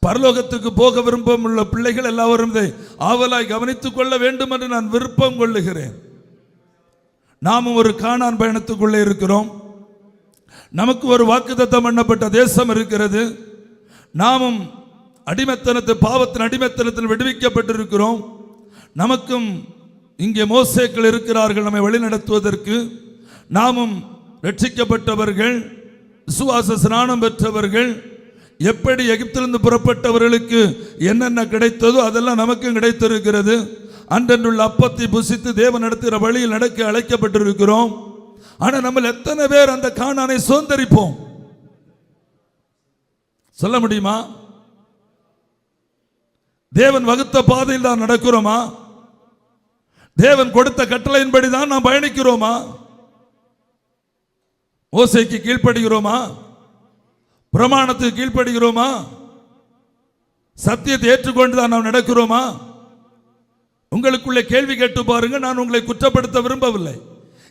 பரலோகத்துக்கு போக விருப்பம் உள்ள பிள்ளைகள் எல்லாரும் இதை ஆவலாய் கவனித்துக் கொள்ள வேண்டும் என்று நான் விருப்பம் கொள்ளுகிறேன். நாமும் ஒரு கானான் பயணத்துக்குள்ளே இருக்கிறோம். நமக்கு ஒரு வாக்குத்தத்தம் பண்ணப்பட்ட தேசம் இருக்கிறது. நாமும் பாவத்தின் அடிமைத்தனத்தில் விடுவிக்கப்பட்டிருக்கிறோம். நமக்கும் இங்கே மோசேக்கள் இருக்கிறார்கள் நம்மை வழிநடத்துவதற்கு. நாமும் ரட்சிக்கப்பட்டவர்கள், விசுவாச ஸ்நானம் பெற்றவர்கள். எப்படி எகிப்திலிருந்து புறப்பட்டவர்களுக்கு என்னென்ன கிடைத்ததோ அதெல்லாம் நமக்கும் கிடைத்திருக்கிறது. அன்றன்றுள்ள அப்பத்தை புசித்து தேவன் நடத்துகிற வழியில் நடக்க அழைக்கப்பட்டிருக்கிறோம். ஆனா நம்ம எத்தனை பேர் அந்த கானானை சுதந்தரிப்போம்? சொல்ல முடியுமா? தேவன் வகுத்த பாதையில் தான் நடக்கிறோமா? தேவன் கொடுத்த கட்டளையின்படி தான் நாம் பயணிக்கிறோமா? மோசேக்கு கீழ்ப்படுகிறோமா? பிரமாணத்துக்கு கீழ்ப்படுகிறோமா? சத்தியத்தை ஏற்றுக்கொண்டுதான் நாம் நடக்கிறோமா? உங்களுக்குள்ளே கேள்வி கேட்டு பாருங்க. நான் உங்களை குற்றப்படுத்த விரும்பவில்லை.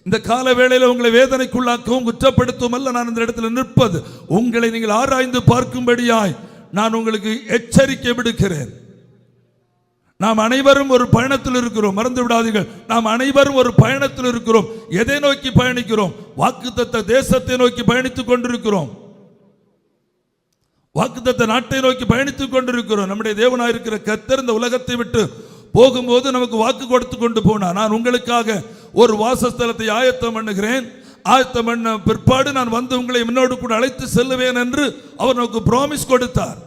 இந்த கால வேளையில் உங்களை வேதனைக்குள்ளாக்கவும் குற்றப்படுத்தவும் அல்ல நான் இந்த இடத்துல நிற்பது. உங்களை நீங்கள் ஆராய்ந்து பார்க்கும்படியாய் நான் உங்களுக்கு எச்சரிக்கை விடுக்கிறேன். நாம் அனைவரும் ஒரு பயணத்தில் இருக்கிறோம். மறந்து விடாதீர்கள், நாம் அனைவரும் ஒரு பயணத்தில் இருக்கிறோம். எதை நோக்கி பயணிக்கிறோம்? வாக்குத்தத்த தேசத்தை நோக்கி பயணித்துக் கொண்டிருக்கிறோம். வாக்குத்தத்த நாட்டை நோக்கி பயணித்துக் கொண்டிருக்கிறோம். நம்முடைய தேவனாயிருக்கிற கர்த்தர் இந்த உலகத்தை விட்டு போகும்போது நமக்கு வாக்கு கொடுத்து கொண்டு போனார். நான் உங்களுக்காக ஒரு வாசஸ்தலத்தை ஆயத்தம் பண்ணுகிறேன், ஆயத்தம் பண்ண பிற்பாடு நான் வந்து உங்களை என்னோடு கூட அழைத்து செல்லுவேன் என்று அவர் நமக்கு ப்ராமிஸ் கொடுத்தார்.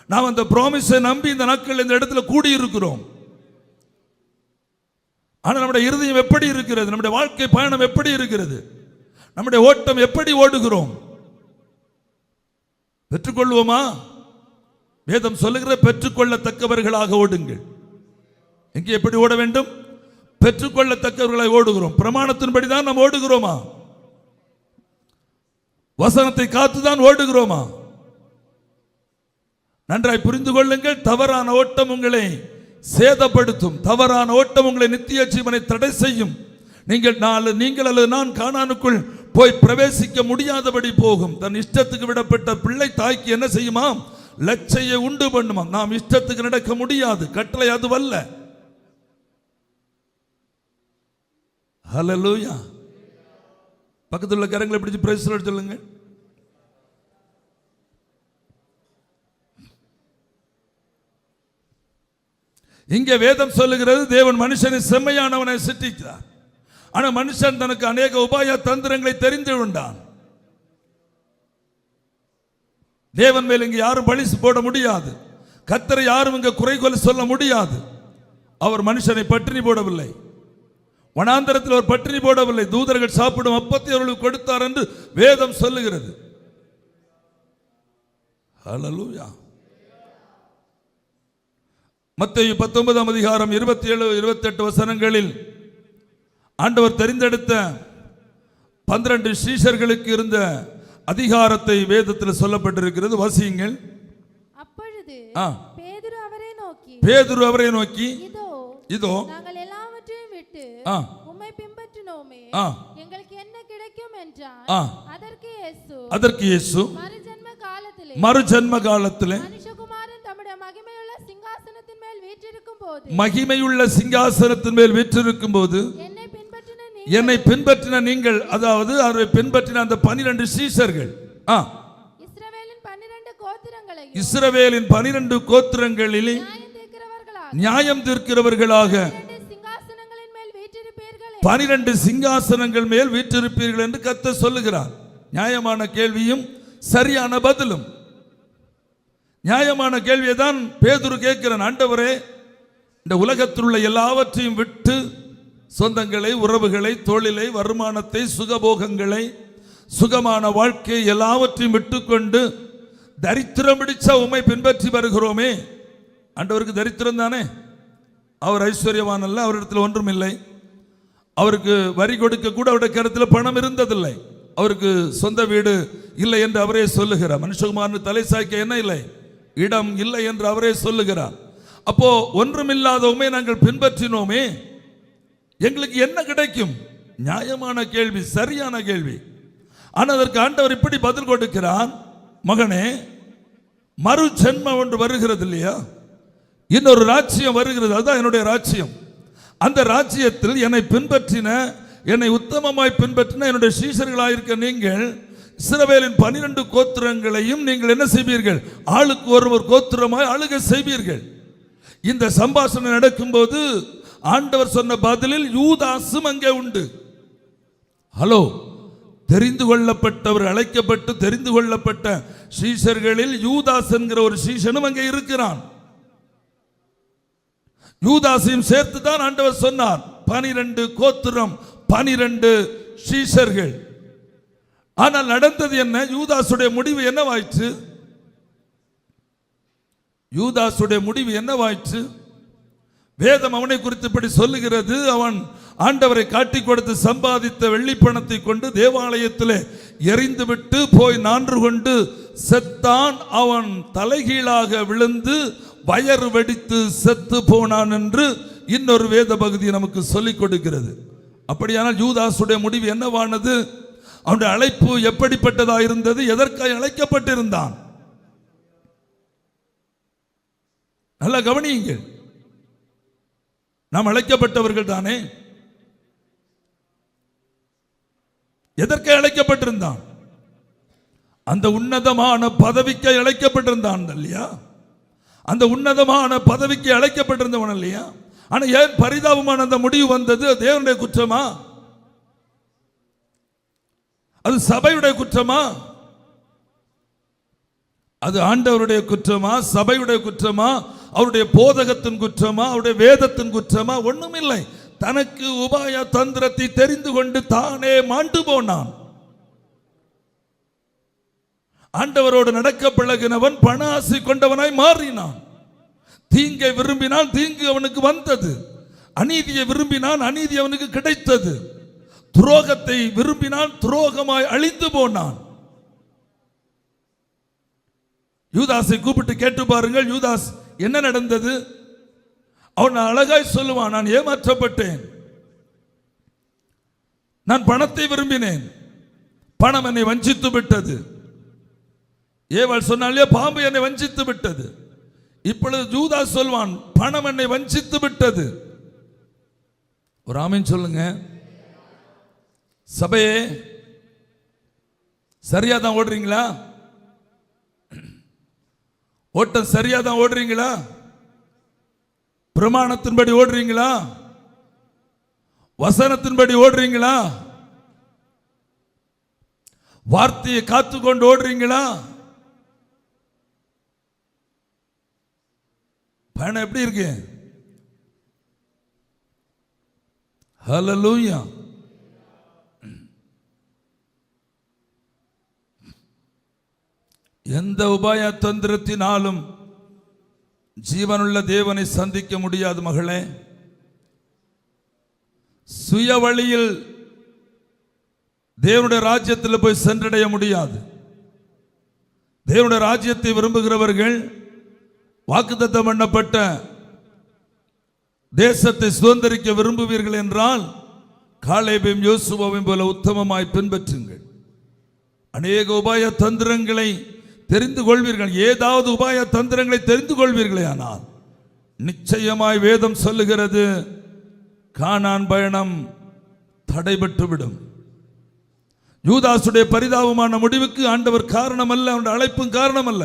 நாம் அந்த ப்ராமிஸை நம்பி இந்த நாட்கள் இந்த இடத்துல கூடியிருக்கிறோம். ஆனால் நம்முடைய இருதயம் எப்படி இருக்கிறது? நம்முடைய வாழ்க்கை பயணம் எப்படி இருக்கிறது? நம்முடைய ஓட்டம் எப்படி ஓடுகிறோம்? பெற்றுக்கொள்வோமா? வேதம் சொல்லுகிற பெற்றுக்கொள்ளத்தக்கவர்களாக ஓடுங்கள். எங்கே எப்படி ஓட வேண்டும்? பெற்றுக்கொள்ளத்தக்கவர்களாக ஓடுகிறோம். பிரமாணத்தின்படி தான் நாம் ஓடுகிறோமா? வசனத்தை காத்துதான் ஓடுகிறோமா? நன்றாய் புரிந்து கொள்ளுங்கள். தவறான ஓட்டம் உங்களை சேதப்படுத்தும். தவறான ஓட்டம் உங்களை நித்திய ஜீவனை தடை செய்யும். நீங்கள் அல்லது நான் கானானுக்குள் போய் பிரவேசிக்க முடியாதபடி போகும். தன் இஷ்டத்துக்கு விடப்பட்ட பிள்ளை தாய்க்கு என்ன செய்யுமாம்? லட்சையை உண்டு பண்ணுமாம். நாம் இஷ்டத்துக்கு நடக்க முடியாது, கட்டளை அதுவல்ல. ஹல்லேலூயா. பக்கத்துல உள்ள கரங்களை பிடிச்சு பிரைஸ் தி லார்ட் சொல்லுங்க. இங்கே வேதம் சொல்லுகிறது, தேவன் மனுஷனை செம்மையானவனை சிருஷ்டித்தார். ஆனா மனுஷன் தனக்கு அநேக உபாய தந்திரங்களை தெரிந்து கொண்டான். தேவன் மேல் இங்கு யாரும் பழி போட முடியாது. கர்த்தரை யாரும் இங்கு குறைகொலை சொல்ல முடியாது. அவர் மனுஷனை பட்டினி போடவில்லை, வனாந்தரத்தில் அவர் பட்டினி போடவில்லை. தூதர்கள் சாப்பிடும் அப்பத்தை அவர்களுக்கு கொடுத்தார் என்று வேதம் சொல்லுகிறது. ஹல்லேலூயா. மத்தேயு 19 அதிகாரம் 27-28 வசனங்களில் ஆண்டவர் தெரிந்தெடுத்த 12 சீஷர்களுக்கு இருந்த அதிகாரத்தை வேதத்தில் சொல்லப்பட்டிருக்கிறது. வாசியுங்கள். அப்பொழுது பேதுரு அவரை நோக்கி இதோ நாங்கள் எல்லாவற்றையும் விட்டு உம்மை பின்பற்றினோமே, எங்களுக்கு என்ன கிடைக்கும் என்றார். அதற்கு இயேசு மறுஜன்ம காலத்திலே மனுஷகுமாரன் தம்முடைய மகிமையுள்ள சிங்காசனத்தின் மேல் வீற்றிருக்கும் போது என்னை பின்பற்றின நீங்கள், அதாவது அவரை பின்பற்றின அந்த 12 சீஷர்கள், இஸ்ரவேலின் 12 கோத்திரங்களில் நியாயம் தீர்க்கிறவர்களாக 12 சிங்காசனங்கள் மேல் வீற்றிருப்பீர்கள் என்று கர்த்தர் சொல்லுகிறார். நியாயமான கேள்வியும் சரியான பதிலும். நியாயமான கேள்வியை தான் பேதுரு கேட்கிறான். ஆண்டவரே, இந்த உலகத்தில் உள்ள எல்லாவற்றையும் விட்டு, சொந்தங்களை, உறவுகளை, தொழிலை, வருமானத்தை, சுகபோகங்களை, சுகமான வாழ்க்கை எல்லாவற்றையும் விட்டுக்கொண்டு தரித்திரம் பிடிச்ச உம்மை பின்பற்றி வருகிறோமே. ஆண்டவருக்கு தரித்திரம் தானே, அவர் ஐஸ்வர்யவான் அல்ல, அவரிடத்தில் ஒன்றும் இல்லை. அவருக்கு வரி கொடுக்க கூட அவருடைய கருத்தில் பணம் இருந்ததில்லை. அவருக்கு சொந்த வீடு இல்லை என்று அவரே சொல்லுகிறார். மனுஷகுமாரன் தலை சாய்க்க என்ன இல்லை, இடம் இல்லை என்று அவரே சொல்லுகிறார். அப்போ ஒன்றுமில்லாதவுமே நாங்கள் பின்பற்றினோமே, எங்களுக்கு என்ன கிடைக்கும்? நியாயமான கேள்வி, சரியான கேள்வி. ஆனால் அதற்கு ஆண்டவர் இப்படி பதில் கொடுக்கிறான். மகனே, மறு ஜென்மம் ஒன்று வருகிறது இல்லையா, இன்னொரு ராஜ்யம் வருகிறது, அதுதான் என்னுடைய ராஜ்யம். அந்த ராஜ்யத்தில் என்னை பின்பற்றின, என்னை உத்தமமாய் பின்பற்றின என்னுடைய சீஷர்களாயிருக்க நீங்கள் இஸ்ரவேலின் 12 கோத்திரங்களையும் நீங்கள் என்ன செய்வீர்கள்? ஆளுக்கு ஒருவர் கோத்திரமாய் ஆளுகை செய்வீர்கள். இந்த சம்பாஷணை நடக்கும்போது ஆண்டவர் சொன்ன பதிலில் யூதாசும் அங்கே உண்டு. ஹலோ, தெரிந்து கொள்ளப்பட்டவர், அழைக்கப்பட்டு தெரிந்து கொள்ளப்பட்ட சீஷர்களில் யூதாஸ் என்கிற ஒரு சீஷனும் அங்கே இருக்கிறான். யூதாசையும் சேர்த்து தான் ஆண்டவர் சொன்னார். 12 கோத்திரம், 12 சீஷர்கள். ஆனால் நடந்தது என்ன? யூதாசுடைய முடிவு என்னவாயிற்று? யூதாசுடைய முடிவு என்னவாயிற்று? வேதம் அவனை குறித்து இப்படி சொல்லுகிறது. அவன் ஆண்டவரை காட்டி கொடுத்து சம்பாதித்த வெள்ளி பணத்தை கொண்டு தேவாலயத்தில் எறிந்துவிட்டு போய் நான்று கொண்டு செத்தான். அவன் தலைகீழாக விழுந்து வயறு வெடித்து செத்து போனான் என்று இன்னொரு வேத பகுதி நமக்கு சொல்லிக் கொடுக்கிறது. அப்படியானால் யூதாசுடைய முடிவு என்னவானது? அவனுடைய அழைப்பு எப்படிப்பட்டதா இருந்தது? எதற்காக அழைக்கப்பட்டிருந்தான்? நல்லா கவனியுங்கள். நாம் அழைக்கப்பட்டவர்கள் தானே. எதற்காக அழைக்கப்பட்டிருந்தான்? அந்த உன்னதமான பதவிக்கு அழைக்கப்பட்டிருந்தான் இல்லையா? அந்த உன்னதமான பதவிக்கு அழைக்கப்பட்டிருந்தவன் இல்லையா? ஆனா ஏன் பரிதாபமான அந்த முடிவு வந்தது? தேவனுடைய குற்றமா? அது சபையுடைய குற்றமா? அது ஆண்டவருடைய குற்றமா? சபையுடைய குற்றமா? அவருடைய போதகத்தின் குற்றமா? அவருடைய வேதத்தின் குற்றமா? ஒண்ணுமில்லை. தனக்கு உபாய தந்திரத்தை தெரிந்து கொண்டு தானே மாண்டு போனான். ஆண்டவரோடு நடக்க பழகினவன் பண ஆசை கொண்டவனாய் மாறினான். தீங்கை விரும்பினால் தீங்கு அவனுக்கு வந்தது. அநீதியை விரும்பினான், அநீதி அவனுக்கு கிடைத்தது. துரோகத்தை விரும்பினான், துரோகமாய் அழிந்து போனான். யூதாசை கூப்பிட்டு கேட்டு பாருங்கள், யூதாஸ் என்ன நடந்தது? அவன் அழகாய் சொல்லுவான், நான் ஏமாற்றப்பட்டேன், நான் பணத்தை விரும்பினேன், பணம் என்னை வஞ்சித்து விட்டது. ஏவாள் சொன்னாலே பாம்பு என்னை வஞ்சித்து விட்டது. இப்பொழுது யூதாஸ் சொல்வான், பணம் என்னை வஞ்சித்து விட்டது. ஒரு ஆமீன் சொல்லுங்க. சபையே, சரியா தான் ஓடுறீங்களா? ஓட்டம் சரியா தான் ஓடுறீங்களா? பிரமாணத்தின்படி ஓடுறீங்களா? வசனத்தின்படி ஓடுறீங்களா? வார்த்தையை காத்துக்கொண்டு ஓடுறீங்களா? பயணம் எப்படி இருக்கு? ஹல்லேலூயா. எந்த உபாய தந்திரத்தினாலும் ஜீவனுள்ள தேவனை சந்திக்க முடியாது மகளே. சுய வழியில் தேவனுடைய ராஜ்யத்தில் போய் சென்றடைய முடியாது. தேவனுடைய ராஜ்யத்தை விரும்புகிறவர்கள் வாக்குத்தத்தம் பண்ணப்பட்ட தேசத்தை சுதந்திரிக்க விரும்புவீர்கள் என்றால் காலேபையும் யோசுவாவையும் போல உத்தமமாய் பின்பற்றுங்கள். அநேக உபாய தந்திரங்களை தெரிந்து கொள்வீர்கள். ஏதாவது உபாய தந்திரங்களை தெரிந்து கொள்வீர்களே ஆனால் நிச்சயமாய் வேதம் சொல்லுகிறது, கானான் பயணம் தடைபட்டுவிடும். யூதாசுடைய பரிதாபமான முடிவுக்கு ஆண்டவர் காரணம் அல்ல, அவனுடைய அழைப்பும் காரணம் அல்ல.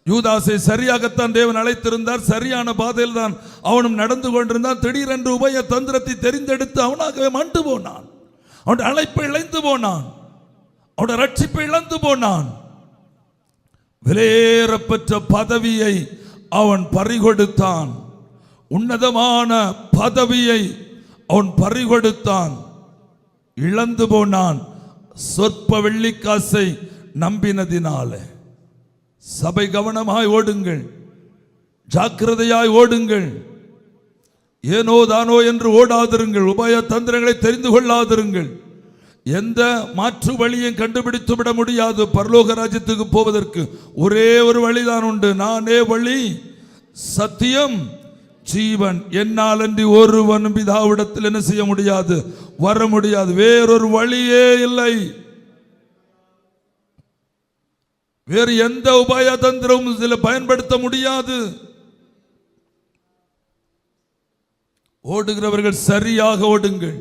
யூதாசை சரியாகத்தான் தேவன் அழைத்திருந்தார். சரியான பாதையில் தான் அவனும் நடந்து கொண்டிருந்தான். திடீரென்று உபய தந்திரத்தை தெரிந்தெடுத்து அவனாகவே மண்டு போனான். அவனுடைய அழைப்பை இழந்து போனான். அவனுடைய ரட்சிப்பை இழந்து போனான். விலையேறப்பெற்ற பதவியை அவன் பறிகொடுத்தான். உன்னதமான பதவியை அவன் பறிகொடுத்தான். இழந்து போனான் சொற்ப வெள்ளிக்காசை நம்பினதினால. சபை கவனமாய் ஓடுங்கள், ஜாக்கிரதையாய் ஓடுங்கள். ஏனோ தானோ என்று ஓடாதிருங்கள். உபாய தந்திரங்களை தெரிந்து கொள்ளாதிருங்கள். எந்த மாற்று வழியும் கண்டுபிடித்து விட முடியாது. பரலோக ராஜ்யத்துக்கு போவதற்கு ஒரே ஒரு வழிதான் உண்டு. நானே வழி, சத்தியம், ஜீவன். என்னால் அன்றி ஒருவனும் பிதாவிடத்தில் என்ன செய்ய முடியாது, வர முடியாது. வேறொரு வழியே இல்லை. வேறு எந்த உபாய தந்திரமும் இதில் பயன்படுத்த முடியாது. ஓடுகிறவர்கள் சரியாக ஓடுங்கள்,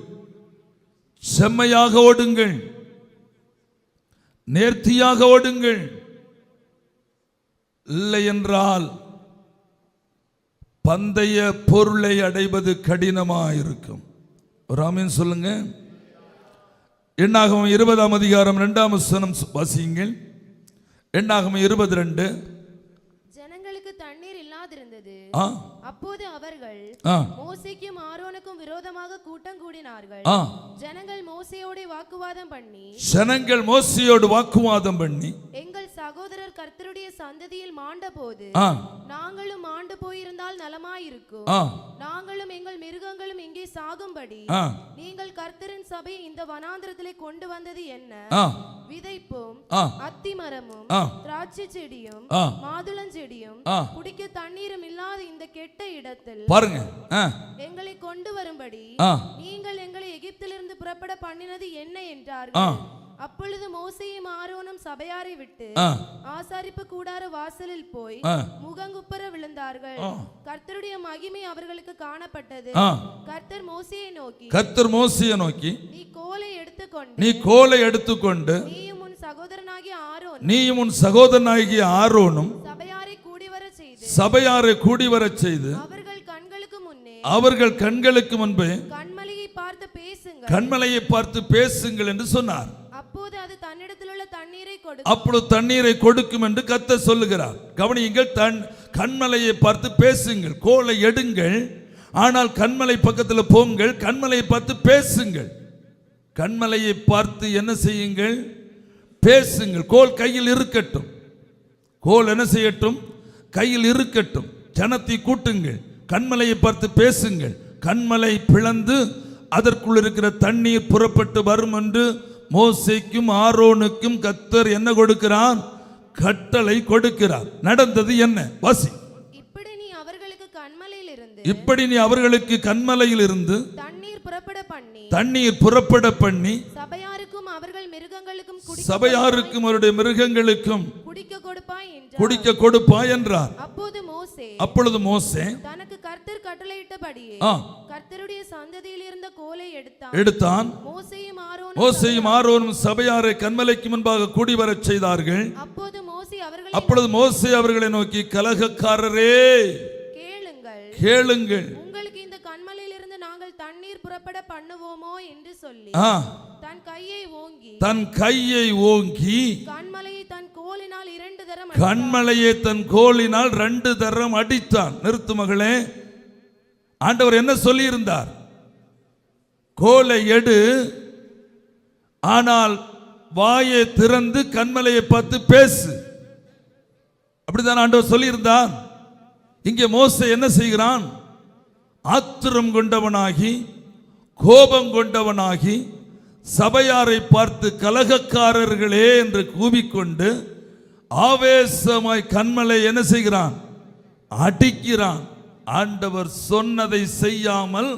செம்மையாக ஓடுங்கள், நேர்த்தியாக ஓடுங்கள். இல்லை என்றால் பந்தய பொருளை அடைவது கடினமாயிருக்கும். ஒரு ஆமீன் சொல்லுங்க. எண்ணாகமம் 20ஆம் அதிகாரம் 2ஆம் வசனம் வாசியுங்கள். எண்ணாகமம் 22. ஜனங்களுக்கு தண்ணீர் இல்லாதிருந்தது. அப்போது அவர்கள் மோசேக்கும் ஆரோனுக்கும் விரோதமாக கூட்டம் கூடினார்கள். ஜனங்கள் மோசேயோடு வாக்குவாதம் பண்ணி எங்கள் சகோதரர் கர்த்தருடைய சந்ததியில் மாண்ட போது நாங்களும் மாண்டு போயிருந்தால் நலமாயிருக்கும். நாங்களும் எங்கள் மிருகங்களும் இங்கே சாகும்படி நீங்கள் கர்த்தரின் சபையை இந்த வனாந்திரத்திலே கொண்டு வந்தது என்ன? விதைப்பும் அத்திமரமும் திராட்சை செடியும் மாதுளஞ்செடியும் குடிக்க தண்ணீரும் இல்லாத இந்த கெட்ட இடத்தில் பாருங்க எங்களை கொண்டு வரும்படி நீங்கள் எங்களை எகிப்திலிருந்து புறப்பட பண்ணினது என்ன என்றார்கள். அப்பொழுது மோசேயும் ஆரோனும் சபையாரை விட்டு ஆசாரிப்பு கூடார வாசலில் போய் முகங்குப்புற விழுந்தார்கள். கர்த்தருடைய மகிமை அவர்களுக்கு காணப்பட்டது. கர்த்தர் மோசேயை நோக்கி நீ கோலை எடுத்துக்கொண்டு நீயும் உன் சகோதரனாகிய ஆரோனும் சபையாரை கூடிவரச் செய்து அவர்கள் கண்களுக்கு முன்பே கண்மலையை பார்த்து பேசுங்கள் என்று சொன்னார். அப்பொழுது தண்ணீரை கொடுக்கும் என்று கர்த்தர் சொல்லுகிறார். கவனியுங்கள், கண்மலையை பார்த்து பேசுங்கள். கோலை எடுங்கள், ஆனால் கண்மலை பக்கத்தில் போங்கள். கண்மலையை பார்த்து பேசுங்கள். கண்மலையை பார்த்து என்ன செய்யுங்கள்? பேசுங்கள். கோல் கையில் இருக்கட்டும். கோல் என்ன செய்யட்டும்? கையில் இருக்கட்டும். ஜனத்தை கூட்டுங்கள். கண்மலையை பார்த்து பேசுங்கள். கண்மலை பிளந்து அதற்குள் இருக்கிற தண்ணீர் புறப்பட்டு வரும் என்று மோசேக்கும் ஆரோனுக்கும் கர்த்தர் என்ன கொடுக்கிறார்? கட்டளை கொடுக்கிறார். நடந்தது என்ன? வாசி. இப்படி நீ அவர்களுக்கு கண்மலையில் இருந்து தண்ணீர் புறப்பட பண்ணி சபையாருக்கும் அவர்கள் மிருகங்களுக்கும் சபையாருக்கும் அவருடைய மிருகங்களுக்கும் குடிக்க கொடுப்பாய் என்றார். அப்பொழுது மோசே தனக்கு கர்த்தர் கட்டளையிட்டபடியே கர்த்தருடைய சந்ததியில் இருந்த கோலை எடுத்தான். மோசேயும் ஆரோனும் சபையாரை கன்மலைக்கு முன்பாக கூடி வரச் செய்தார்கள். அப்பொழுது மோசே அவர்களை நோக்கி, கலகக்காரரே, கேளுங்கள், உங்களுக்கு இந்த கன்மலையில் இருந்து நாங்கள் தண்ணீர் புறப்பட பண்ணுவோமோ என்று சொல்லி தன் கையை ஓங்கி கன்மலையை தன் கோலினால் 2 தரம் அடித்தான். நிறுத்து மகளே, ஆண்டவர் என்ன சொல்லி இருந்தார்? கோலை எடு, ஆனால் வாயை திறந்து கன்மலையை பார்த்து பேசு. அப்படிதான் ஆண்டவர் சொல்லி இருந்தார். இங்கே மோசே என்ன செய்கிறான்? ஆத்திரம் கொண்டவனாகி, கோபம் கொண்டவனாகி, சபையாரை பார்த்து கலகக்காரர்களே என்று கூவிக்கொண்டு ஆவேசமாய் கன்மலை என்ன செய்கிறான்? அடிக்கிறான். ஆண்டவர் சொன்னதை செய்யாமல்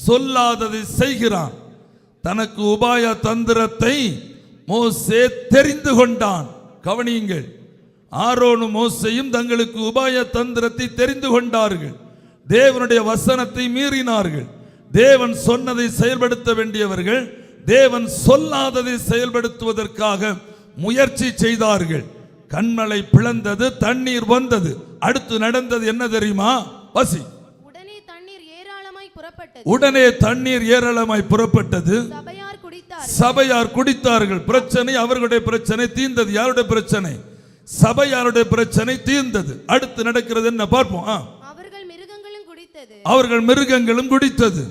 சொல்லாததை செய்கிறான். தனக்கு உபாய தந்திரத்தை மோசே தெரிந்து கொண்டான். கவனியுங்கள், ஆரோனும் மோசேயும் தங்களுக்கு உபாய தந்திரத்தை தெரிந்து கொண்டார்கள். தேவனுடைய வசனத்தை மீறினார்கள். தேவன் சொன்னதை செயல்படுத்த வேண்டியவர்கள் தேவன் சொல்லாததை செயல்படுத்துவதற்காக முயற்சி செய்தார்கள். கன்மலை பிளந்தது, தண்ணீர் வந்தது. அடுத்து நடந்தது என்ன தெரியுமா? வசி. உடனே தண்ணீர் ஏராளமாய் புறப்பட்டது. சபையார் குடித்தார்கள். பிரச்சனை அவர்களுடைய பிரச்சனை தீர்ந்தது. யாருடைய பிரச்சனை? சபையாருடைய பிரச்சனை தீர்ந்தது. அடுத்து நடக்கிறது என்ன பார்ப்போம். அவர்கள் மிருகங்களும் குடித்தது.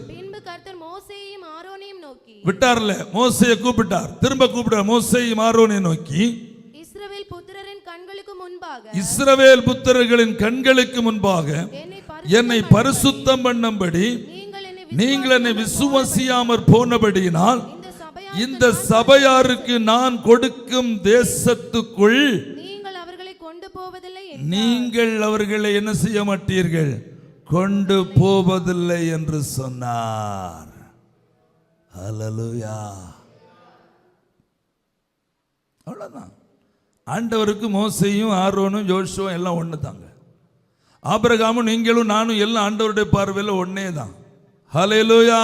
விட்டார்ல, மோசேயை கூப்பிட்டார். திரும்ப கூப்பிட்டார். மோசேயும் ஆரோனை நோக்கி, இஸ்ரவேல் புத்திரர்களின் கண்களுக்கு முன்பாக என்னை பரிசுத்தம் பண்ணும்படி நீங்கள் என்னை விசுவாசியாமற் போனபடியினால் இந்த சபையாருக்கு நான் கொடுக்கும் தேசத்துக்குள் நீங்கள் அவர்களை என்ன செய்ய மாட்டீர்கள்? கொண்டு போவதில்லை என்று சொன்னார். ஹல்லேலூயா. அவ்வளவுதான். ஆண்டவருக்கு மோசேயும் ஆரோனும் யோசுவும் எல்லாம் ஒன்று தாங்க. ஆபிரகாமும் நீங்களும் நானும் எல்லாம் ஆண்டவருடைய பார்வையில் ஒன்னே தான். ஹல்லேலூயா.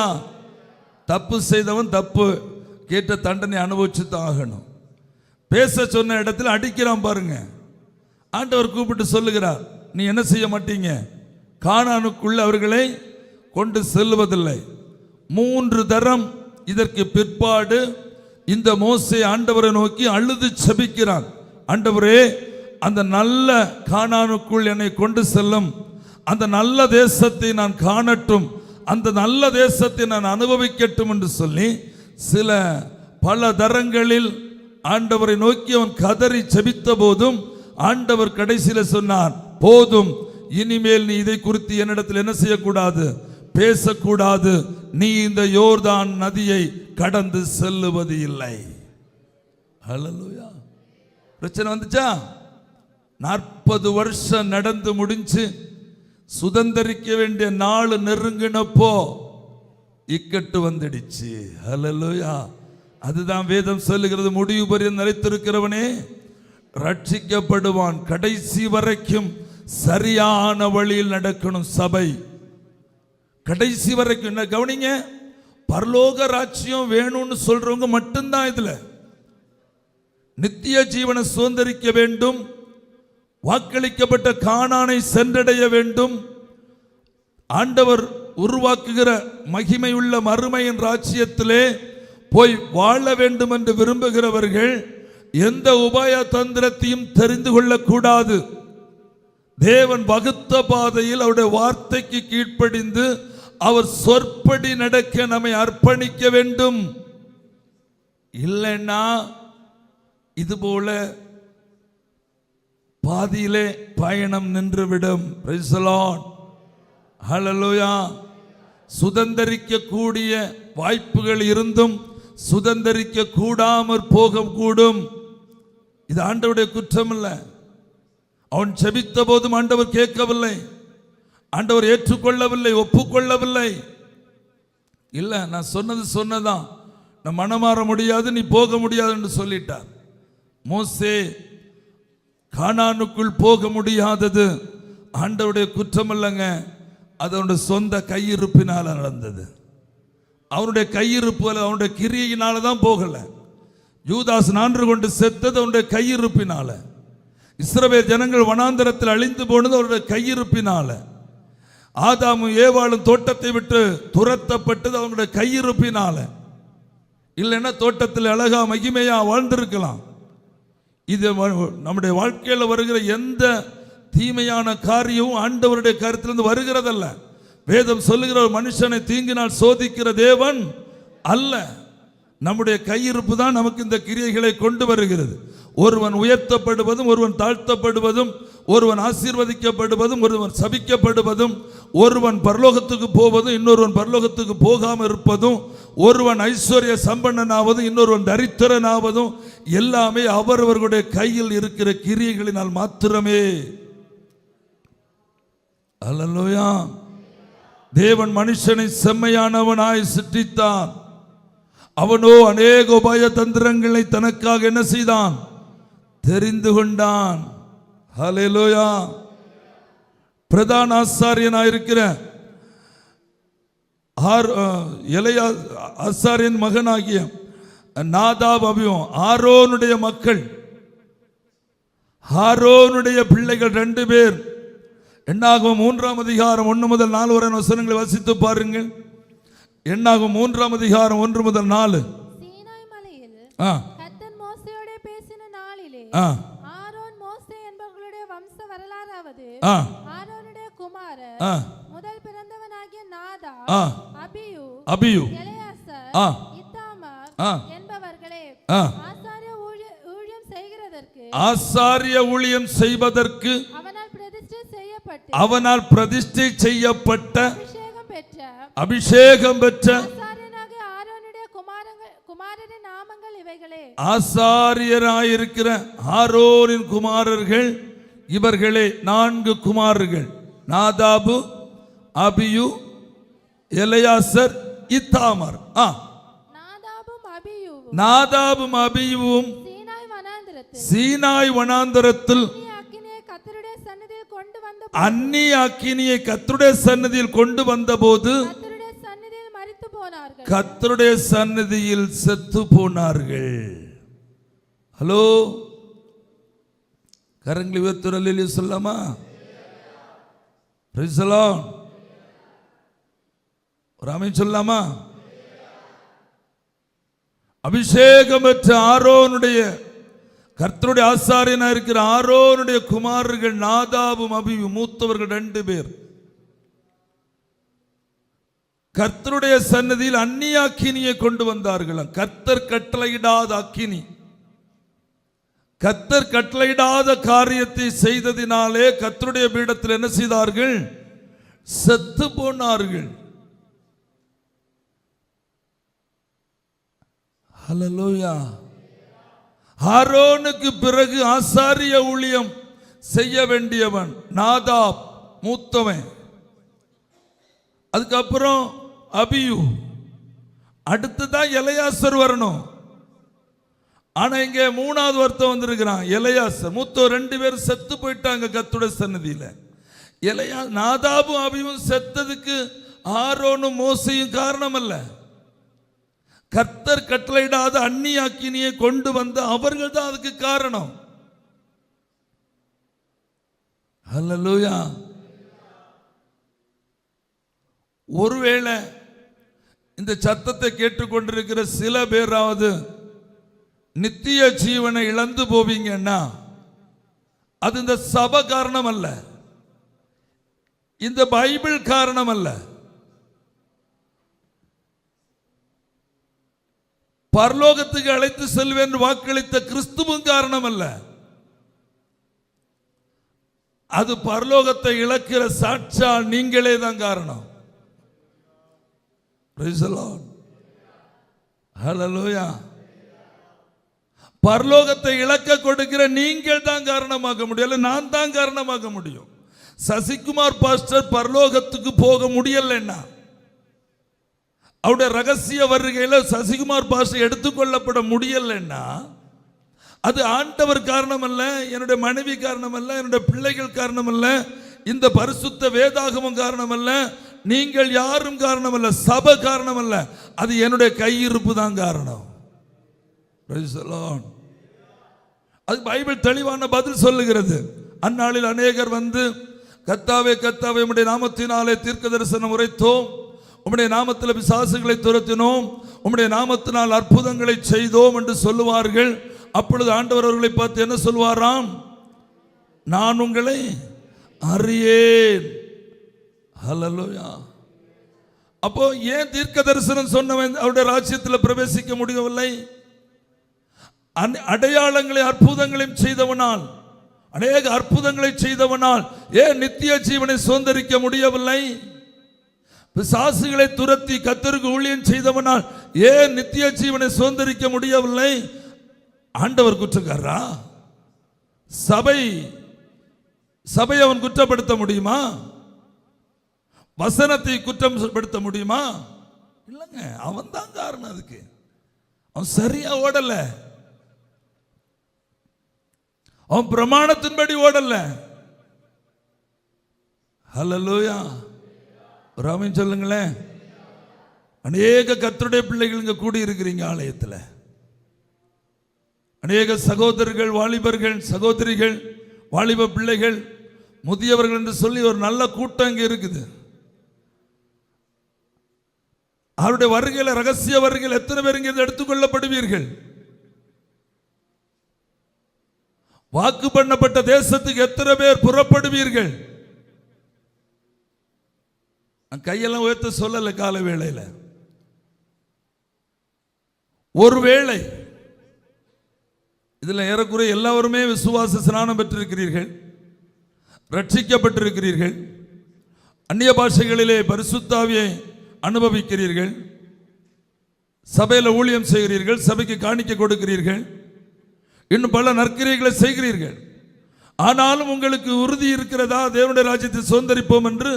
தப்பு செய்தவன் தப்பு கேட்ட தண்டனை அனுபவிச்சு தான் ஆகணும். பேச சொன்ன இடத்துல அடிக்கிறான் பாருங்க. ஆண்டவர் கூப்பிட்டு சொல்லுகிறார், நீ என்ன செய்ய மாட்டீங்க? கானானுக்குள்ள அவர்களை கொண்டு செல்வதில்லை. 3 தரம் இதற்கு பிற்பாடு இந்த மோசே ஆண்டவரை நோக்கி அழுது செபிக்கிறான். ஆண்டவரே, அந்த நல்ல கானானுக்குள் என்னை கொண்டு செல்லும், அந்த நல்ல தேசத்தை நான் காணட்டும், அந்த நல்ல தேசத்தை நான் அனுபவிக்கட்டும் என்று சொல்லி பல தரங்களில் ஆண்டவரை நோக்கி அவன் கதறி செபித்த போதும் ஆண்டவர் கடைசியில் சொன்னார், போதும், இனிமேல் நீ இதை குறித்து என்னிடத்தில் என்ன செய்யக்கூடாது? பேசக்கூடாது. நீ இந்த யோர்தான் நதியை கடந்து செல்லுவது இல்லை. ஹல்லேலூயா. பிரச்சனை வந்துச்சா? 40 வருஷம் நடந்து முடிஞ்சு சுதந்திரிக்க வேண்டிய நாள் நெருங்கினப்போ இக்கட்டு வந்துடுச்சு. ஹல்லேலூயா. அதுதான் வேதம் சொல்லுகிறது, முடிவு பரியந்தம் நிலைத்திருக்கிறவனே ரட்சிக்கப்படுவான். கடைசி வரைக்கும் சரியான வழியில் நடக்கணும் சபை. கடைசி வரைக்கும் என்ன கவனிங்க, பரலோக ராஜ்யம் வேணும்னு சொல்றவங்க மட்டும்தான் இதுல நித்திய ஜீவனை சுதந்திரிக்க வேண்டும், வாக்களிக்கப்பட்ட கானானை சென்றடைய வேண்டும், ஆண்டவர் உருவாக்குகிற மகிமையுள்ள மறுமையின் ராஜ்யத்திலே போய் வாழ வேண்டும் என்று விரும்புகிறவர்கள் எந்த உபாய தந்திரத்தையும் தெரிந்து கொள்ளக்கூடாது. தேவன் வகுத்த பாதையில் அவருடைய வார்த்தைக்கு கீழ்ப்படிந்து அவர் சொற்படி நடக்க நம்மை அர்ப்பணிக்க வேண்டும். இல்லைன்னா இதுபோல பாதியிலே பயணம் நின்றுவிடும். Praise the Lord. ஹல்லேலூயா. சுதந்திரிக்க கூடிய வாய்ப்புகள் இருந்தும் சுதந்திரிக்க கூடாமற் போக கூடும். இது ஆண்டவருடைய குற்றம் இல்லை. அவன் செபித்த போதும் ஆண்டவர் கேட்கவில்லை, ஆண்டவர் ஏற்றுக்கொள்ளவில்லை, ஒப்புக்கொள்ளவில்லை. இல்ல, நான் சொன்னது சொன்னதான். நான் மனமாற முடியாது, நீ போக முடியாது என்று சொல்லிட்டார். மோசே கானானுக்குள் போக முடியாதது ஆண்டவருடைய குற்றம் இல்லைங்க, அது அவனுடைய சொந்த கையிருப்பினால நடந்தது. அவனுடைய கையிருப்பு அவனுடைய கிரியையினால தான் போகல. யூதாஸ் நான்று கொண்டு செத்தது அவனுடைய கையிருப்பினால. இஸ்ரவேல் ஜனங்கள் வனாந்தரத்தில் அழிந்து போனது அவருடைய கையிருப்பினால. ஆதாமும் ஏவாளும் தோட்டத்தை விட்டு துரத்தப்பட்டது அவனுடைய கையிருப்பினால. இல்லைன்னா தோட்டத்தில் அழகா மகிமையா வாழ்ந்திருக்கலாம். இது நம்முடைய வாழ்க்கையில் வருகிற எந்த தீமையான காரியமும் ஆண்டவருடைய கருத்திலிருந்து வருகிறதல்ல. வேதம் சொல்லுகிற ஒரு மனுஷனை தீங்கினால் சோதிக்கிற தேவன் அல்ல. நம்முடைய கையிருப்பு தான் நமக்கு இந்த கிரியைகளை கொண்டு வருகிறது. ஒருவன் உயர்த்தப்படுவதும் ஒருவன் தாழ்த்தப்படுவதும், ஒருவன் ஆசீர்வதிக்கப்படுவதும் ஒருவன் சபிக்கப்படுவதும், ஒருவன் பரலோகத்துக்கு போவதும் இன்னொருவன் பரலோகத்துக்கு போகாமல் இருப்பதும், ஒருவன் ஐஸ்வர்ய சம்பன்னனாவதும் இன்னொருவன் தரித்திரனாவதும் எல்லாமே அவரவர்களுடைய கையில் இருக்கிற கிரியைகளினால் மாத்திரமே. அல்லேலூயா. தேவன் மனுஷனை செம்மையானவனாய் சிருஷ்டித்தான். அவனோ அநேக உபாய தந்திரங்களை தனக்காக என்ன செய்தான்? தெரிந்து கொண்டான். ஹல்லேலூயா. பிரதான ஆசாரியனாயிருக்கிற ஆசாரியன் மகனாகிய நாதாப் அபியும் ஆரோனுடைய மக்கள், ஆரோனுடைய பிள்ளைகள் 2 பேர். என்னாகும் 3ஆம் அதிகாரம் 1 முதல் 4 வரை வசனங்களை வாசித்து பாருங்கள். என்னாகும் 3ஆம் அதிகாரம் 1 முதல் 4. சீனாய் மலையில் கர்த்தர் மோசேயோடு பேசின நாளிலே ஆரோன் மோசே என்பவர்களுடைய வம்ச வரலாறாவது, ஆரோனுடைய குமாரர் முதல் பிறந்தவனாகிய நாதாப், அபியூ, எலெயாசார், இத்தாமார் என்பவர்களே ஆசாரிய ஊழியம் செய்வதற்கு அவனால் பிரதிஷ்டை செய்யப்பட்ட அபிஷேகம் பெற்ற ஆசாரியராயிருக்கிற ஆரோனின் குமாரர்கள் இவர்களே. 4 குமாரர்கள், நாதாபு, அபியூ, எலெயாசர், இத்தாமார். நாதாபும் அபியூவும் சீனாய் வனாந்தரத்தில் அந்நிய அக்கினியை கர்த்தருடைய சந்நிதியில் கொண்டு வந்தபோது கர்த்தருடைய சந்நிதியில் செத்து போனார்கள். ஹலோ, கரங்களை உயர்த்தி சொல்லாமா? Price the Lord. ஒரு ஆமென் சொல்லாமா? அபிஷேகம் பெற்ற ஆரோனுடைய கர்த்தருடைய ஆசாரியனா இருக்கிற ஆரோனுடைய குமாரர்கள் நாதாபும் அபியும், மூத்தவர்கள் 2 பேர், கர்த்தருடைய சன்னதியில் அந்நிய அக்கினியை கொண்டு வந்தார்கள். கர்த்தர் கட்டளையிடாத அக்கினி, கர்த்தர் கட்டளையிடாத காரியத்தை செய்ததினாலே கர்த்தருடைய பீடத்தில் என்ன செய்தார்கள்? செத்து போனார்கள். ஹல்லேலூயா. ஆரோனுக்கு பிறகு ஆசாரிய ஊழியம் செய்ய வேண்டியவன் நாதாப், மூத்தவன். அதுக்கப்புறம் அபியூ, அடுத்ததான் எலெயாசர் வரணும். ஆனா இங்க 3வது ஒருத்தன் வந்திருக்கிறான், எலெயாசர். மூத்தவர் 2 பேர் செத்து போயிட்டாங்க கர்த்தருடைய சன்னதியில. நாதாபும் அபியும் செத்ததுக்கு ஆரோனும் மோசையும் காரணம் அல்ல. கர்த்தர் கட்டளையிடாத அந்நிய அக்கினியை கொண்டு வந்த அவர்கள் தான் அதுக்கு காரணம். ஹல்லேலூயா. ஒருவேளை இந்த சத்தத்தை கேட்டுக்கொண்டிருக்கிற சில பேராவது நித்திய ஜீவனை இழந்து போவீங்கன்னா அது இந்த சபை காரணம் அல்ல, இந்த பைபிள் காரணம் அல்ல, பரலோகத்துக்கு அழைத்து செல்வேன் என்று வாக்களித்த கிறிஸ்துவும் காரணம் அல்ல. அது பரலோகத்தை இழக்கிற சாட்சா நீங்களே தான் காரணம். Praise the Lord. ஹல்லேலூயா. பரலோகத்தை இழக்க கொடுக்கிற நீங்கள் தான் காரணமாக முடியல, நான் தான் காரணமாக முடியும். சசிகுமார் பாஸ்டர் பரலோகத்துக்கு போக முடியலன்னா அவருடைய ரகசிய வருகையில் சசிகுமார் பாஸ்டர் எடுத்துக்கொள்ளப்பட முடியலைன்னா அது ஆண்டவர் காரணம் அல்ல, என்னுடைய மனைவி காரணம் அல்ல, என்னுடைய பிள்ளைகள் காரணம் அல்ல, இந்த பரிசுத்த வேதாகமம் காரணம் அல்ல, நீங்கள் யாரும் காரணம் அல்ல, சபை காரணம் அல்ல, அது என்னுடைய கையிருப்பு தான் காரணம். Praise the Lord. அது பைபிள் தெளிவான பதில் சொல்லுகிறது. அந்நாளில் அநேகர் வந்து கர்த்தாவே கர்த்தாவே உம்முடைய நாமத்தினாலே தீர்க்க தரிசனம் உரைத்தோம், உம்முடைய நாமத்தில் பிசாசுகளை துரத்தினோம், உம்முடைய நாமத்தினால் அற்புதங்களை செய்தோம் என்று சொல்லுவார்கள். அப்பொழுது ஆண்டவர் அவர்களை பார்த்து என்ன சொல்வாராம்? நான் உங்களை அறியேன். ஹல்லேலூயா. அப்போ ஏன் தீர்க்க தரிசனம் சொன்னவன் அவருடைய ராஜ்யத்தில் பிரவேசிக்க முடியவில்லை? அடையாளங்களை அற்புதங்களையும் செய்தவனால், அநேக அற்புதங்களை செய்தவனால் ஏன் நித்திய ஜீவனை சுதந்தரிக்க முடியவில்லை? பிசாசுகளை துரத்தி கர்த்தருக்கு ஊழியம் செய்தவனால் ஏன் நித்திய ஜீவனை சுதந்தரிக்க முடியவில்லை? ஆண்டவர் குற்றக்காரரா? சபை அவன் குற்றப்படுத்த முடியுமா? வசனத்தை குற்றப்படுத்த முடியுமா? இல்லைங்க, அவன் தான் காரணம். அதுக்கு அவன் சரியா ஓடல, அவன் பிரமாணத்தின்படி ஓடல. ஹல்லேலூயா. ராமன் சொல்லுங்களேன். அநேக கர்த்தருடைய பிள்ளைகள் இங்க கூடி இருக்கிறீங்க ஆலயத்தில். அநேக சகோதரர்கள், வாலிபர்கள், சகோதரிகள், வாலிப பிள்ளைகள், முதியவர்கள் என்று சொல்லி ஒரு நல்ல கூட்டம் இங்கே இருக்குது. அவருடைய வருகையில், ரகசிய வருகையில் எத்தனை பேர் இங்கே எடுத்துக்கொள்ளப்படுவீர்கள்? வாக்கு பண்ணப்பட்ட தேசத்துக்கு எத்தனை பேர் புறப்படுவீர்கள்? கையெல்லாம் உயர்த்த சொல்லல கால வேளையில். ஒருவேளை இதில் ஏறக்குறைய எல்லாருமே விசுவாச ஸ்நானம் பெற்றிருக்கிறீர்கள், ரட்சிக்கப்பட்டிருக்கிறீர்கள், அந்நிய பாஷைகளிலே பரிசுத்த ஆவியை அனுபவிக்கிறீர்கள், சபையில் ஊழியம் செய்கிறீர்கள், சபைக்கு காணிக்கை கொடுக்கிறீர்கள், இன்னும் பல நற்கிரியைகளை செய்கிறீர்கள். ஆனாலும் உங்களுக்கு உறுதி இருக்கிறதா தேவனுடைய ராஜ்யத்தை சுதந்தரிப்போம் என்று?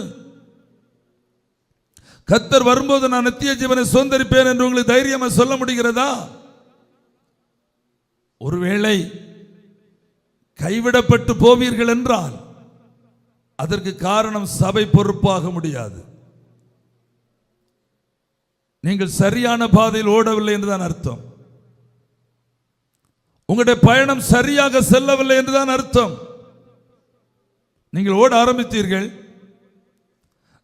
கர்த்தர் வரும்போது நான் நித்திய ஜீவனை சுதந்தரிப்பேன் என்று உங்களுக்கு தைரியமா சொல்ல முடிகிறதா? ஒருவேளை கைவிடப்பட்டு போவீர்கள் என்றால் அதற்கு காரணம் சபை பொறுப்பாக முடியாது. நீங்கள் சரியான பாதையில் ஓடவில்லை என்றுதான் அர்த்தம். உங்களுடைய பயணம் சரியாக செல்லவில்லை என்றுதான் அர்த்தம். நீங்கள் ஓட ஆரம்பித்தீர்கள்,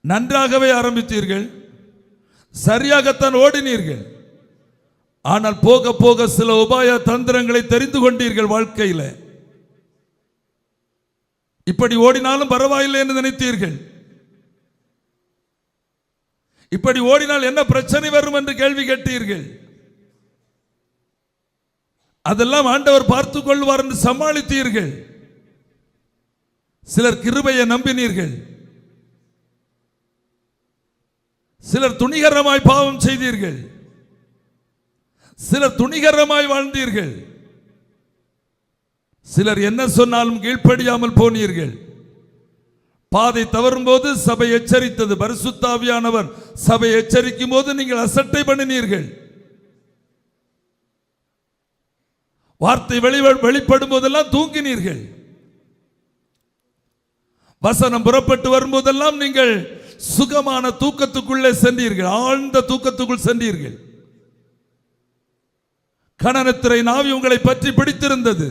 நன்றாகவே ஆரம்பித்தீர்கள், சரியாகத்தான் ஓடினீர்கள். ஆனால் போக போக சில உபாய தந்திரங்களை தெரிந்து கொண்டீர்கள். வாழ்க்கையில் இப்படி ஓடினாலும் பரவாயில்லை என்று நினைத்தீர்கள். இப்படி ஓடினால் என்ன பிரச்சனை வரும் என்று கேள்வி கேட்டீர்கள். அதெல்லாம் ஆண்டவர் பார்த்துக் கொள்வார் என்று சமாளித்தீர்கள். சிலர் கிருபையை நம்பினீர்கள், சிலர் துணிகரமாய் பாவம் செய்தீர்கள், சிலர் துணிகரமாய் வாழ்ந்தீர்கள், சிலர் என்ன சொன்னாலும் கீழ்ப்படியாமல் போனீர்கள். பாதை தவறும் போது சபை எச்சரித்தது, பரிசுத்த ஆவியானவர் சபை எச்சரிக்கும் போது நீங்கள் அசட்டை பண்ணினீர்கள். வார்த்தை வெளிப்படும் போதெல்லாம் தூங்கினீர்கள். வசனம் புறப்பட்டு வரும்போதெல்லாம் நீங்கள் சுகமான தூக்கத்துக்குள்ளே சென்றீர்கள், ஆழ்ந்த தூக்கத்துக்குள் சென்றீர்கள். கனனத்திரை நாவி உங்களை பற்றி பிடித்திருந்தது.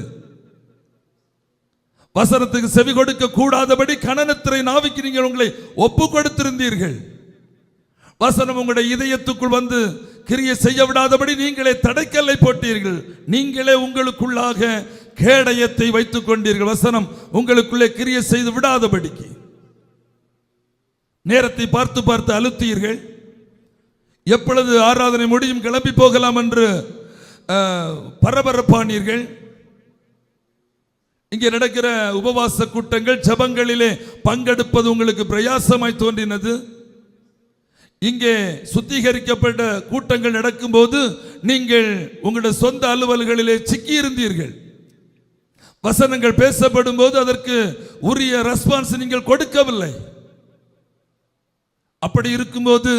வசனத்துக்கு செவி கொடுக்க கூடாதபடி கனனத்திரை நாவிக்கு நீங்கள் உங்களை ஒப்பு கொடுத்திருந்தீர்கள். வசனம் உங்களுடைய இதயத்துக்குள் வந்து கிரியை செய்ய விடாதபடி நீங்களே தடைக்கல்லை போட்டீர்கள். நீங்களே உங்களுக்குள்ளாக கேடயத்தை வைத்துக் கொண்டீர்கள், வசனம் உங்களுக்குள்ளே கிரியை செய்து விடாதபடிக்கு. நேரத்தை பார்த்து பார்த்து அழுத்தீர்கள். எப்பொழுது ஆராதனை முடியும், கிளம்பி போகலாம் என்று பரபரப்பானீர்கள். இங்கே நடக்கிற உபவாச கூட்டங்கள், ஜெபங்களிலே பங்கெடுப்பது உங்களுக்கு பிரயாசமாய் தோன்றினது. இங்கே சுத்திகரிக்கப்பட்ட கூட்டங்கள் நடக்கும்போது நீங்கள் உங்களுடைய சொந்த அலுவல்களிலே சிக்கி இருந்தீர்கள். வசனங்கள் பேசப்படும் போது அதற்கு உரிய ரெஸ்பான்ஸ் நீங்கள் கொடுக்கவில்லை. அப்படி இருக்கும்போது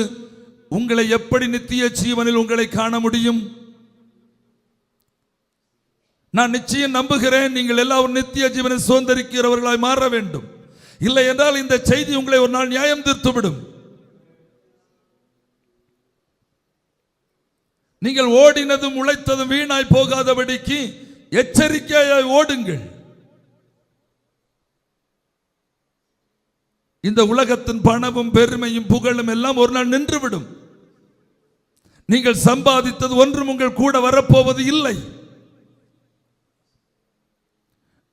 உங்களை எப்படி நித்திய ஜீவனில் உங்களை காண முடியும்? நான் நிச்சயம் நம்புகிறேன் நீங்கள் எல்லாரும் நித்திய ஜீவனை சுதந்திரிக்கிறவர்களாய் மாற வேண்டும். இல்லை என்றால் இந்த செய்தி உங்களை ஒரு நாள் நியாயம் தீர்த்துவிடும். நீங்கள் ஓடினதும் உழைத்ததும் வீணாய் போகாதபடிக்கு எச்சரிக்கையாய் ஓடுங்கள். இந்த உலகத்தின் பணமும் பெருமையும் புகழும் எல்லாம் ஒரு நாள் நின்றுவிடும். நீங்கள் சம்பாதித்தது ஒன்றும் உங்கள் கூட வரப்போவது இல்லை.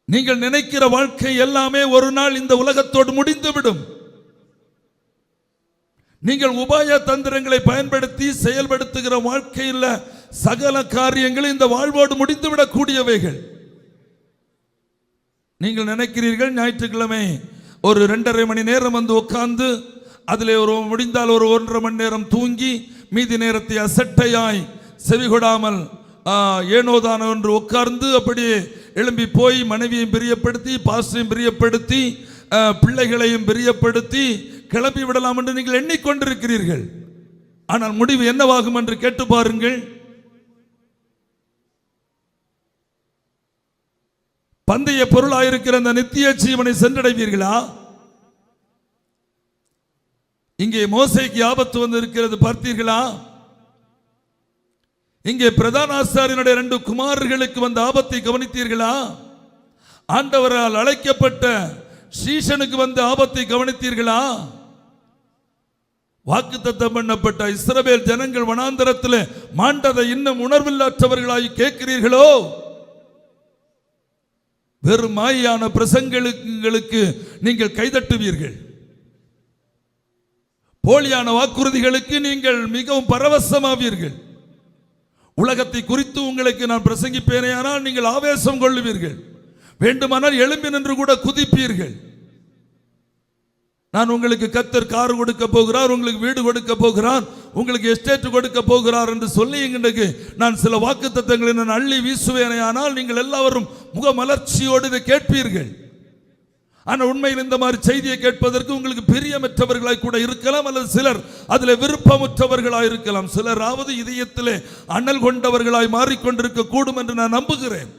நீங்கள் நினைக்கிற வாழ்க்கை எல்லாமே ஒரு நாள் இந்த உலகத்தோடு முடிந்துவிடும். நீங்கள் உபாய தந்திரங்களை பயன்படுத்தி செயல்படுத்துகிற வாழ்க்கையில் சகல காரியங்களும் இந்த வாழ்வோடு முடிந்துவிடக் கூடியவைகள். நீங்கள் நினைக்கிறீர்கள் ஞாயிற்றுக்கிழமை ஒரு 2.5 மணி நேரம் வந்து உட்கார்ந்து அதில் ஒரு முடிந்தால் ஒரு 1.5 மணி நேரம் தூங்கி மீதி நேரத்தை அசட்டையாய் செவிகொடாமல் ஏனோதானோ என்று உட்கார்ந்து அப்படியே எழும்பி போய் மனைவியையும் பிரியப்படுத்தி பாஸ்டரையும் பிரியப்படுத்தி பிள்ளைகளையும் பிரியப்படுத்தி கிளம்பி விடலாம் என்று நீங்கள் எண்ணிக்கொண்டிருக்கிறீர்கள். ஆனால் முடிவு என்னவாகும் என்று கேட்டு பாருங்கள். பந்தய பொருளாயிருக்கிற அந்த நித்திய ஜீவனை சென்றடைவீர்களா? இங்கே மோசேக்கு ஆபத்து வந்து இருக்கிறது பார்த்தீர்களா? இங்கே பிரதான ஆசாரியனுடைய 2 குமாரர்களுக்கு வந்த ஆபத்தை கவனித்தீர்களா? ஆண்டவரால் அழைக்கப்பட்ட சீஷனுக்கு வந்த ஆபத்தை கவனித்தீர்களா? வாக்குத்தத்தம் பண்ணப்பட்ட இஸ்ரவேல் ஜனங்கள் வனாந்தரத்தில் மாண்டதை இன்னும் உணர்வில்லாதவர்களாய் கேட்கிறீர்களோ? வெறும் மாயான பிரசங்களுக்கு நீங்கள் கைதட்டுவீர்கள். போலியான வாக்குறுதிகளுக்கு நீங்கள் மிகவும் பரவசமாவீர்கள். உலகத்தை குறித்து உங்களுக்கு நான் பிரசங்கிப்பேனேயானால் நீங்கள் ஆவேசம் கொள்ளுவீர்கள். வேண்டுமானால் எழும்பி நின்று கூட குதிப்பீர்கள். நான் உங்களுக்கு கர்த்தர் கார் கொடுக்க போகிறார், உங்களுக்கு வீடு கொடுக்க போகிறார், உங்களுக்கு எஸ்டேட் கொடுக்க போகிறார் என்று சொல்லி இன்றைக்கு நான் சில வாக்குத்தத்தங்களை நான் அள்ளி வீசுவேனே. ஆனால் நீங்கள் எல்லாரும் முகமலர்ச்சியோடு இதை கேட்பீர்கள். ஆனால் உண்மையில் இந்த மாதிரி செய்தியை கேட்பதற்கு உங்களுக்கு பிரியமற்றவர்களாய் கூட இருக்கலாம், அல்லது சிலர் அதில் விருப்பமற்றவர்களாய் இருக்கலாம். சிலராவது இதயத்திலே அனல் கொண்டவர்களாய் மாறிக்கொண்டிருக்க கூடும் என்று நான் நம்புகிறேன்.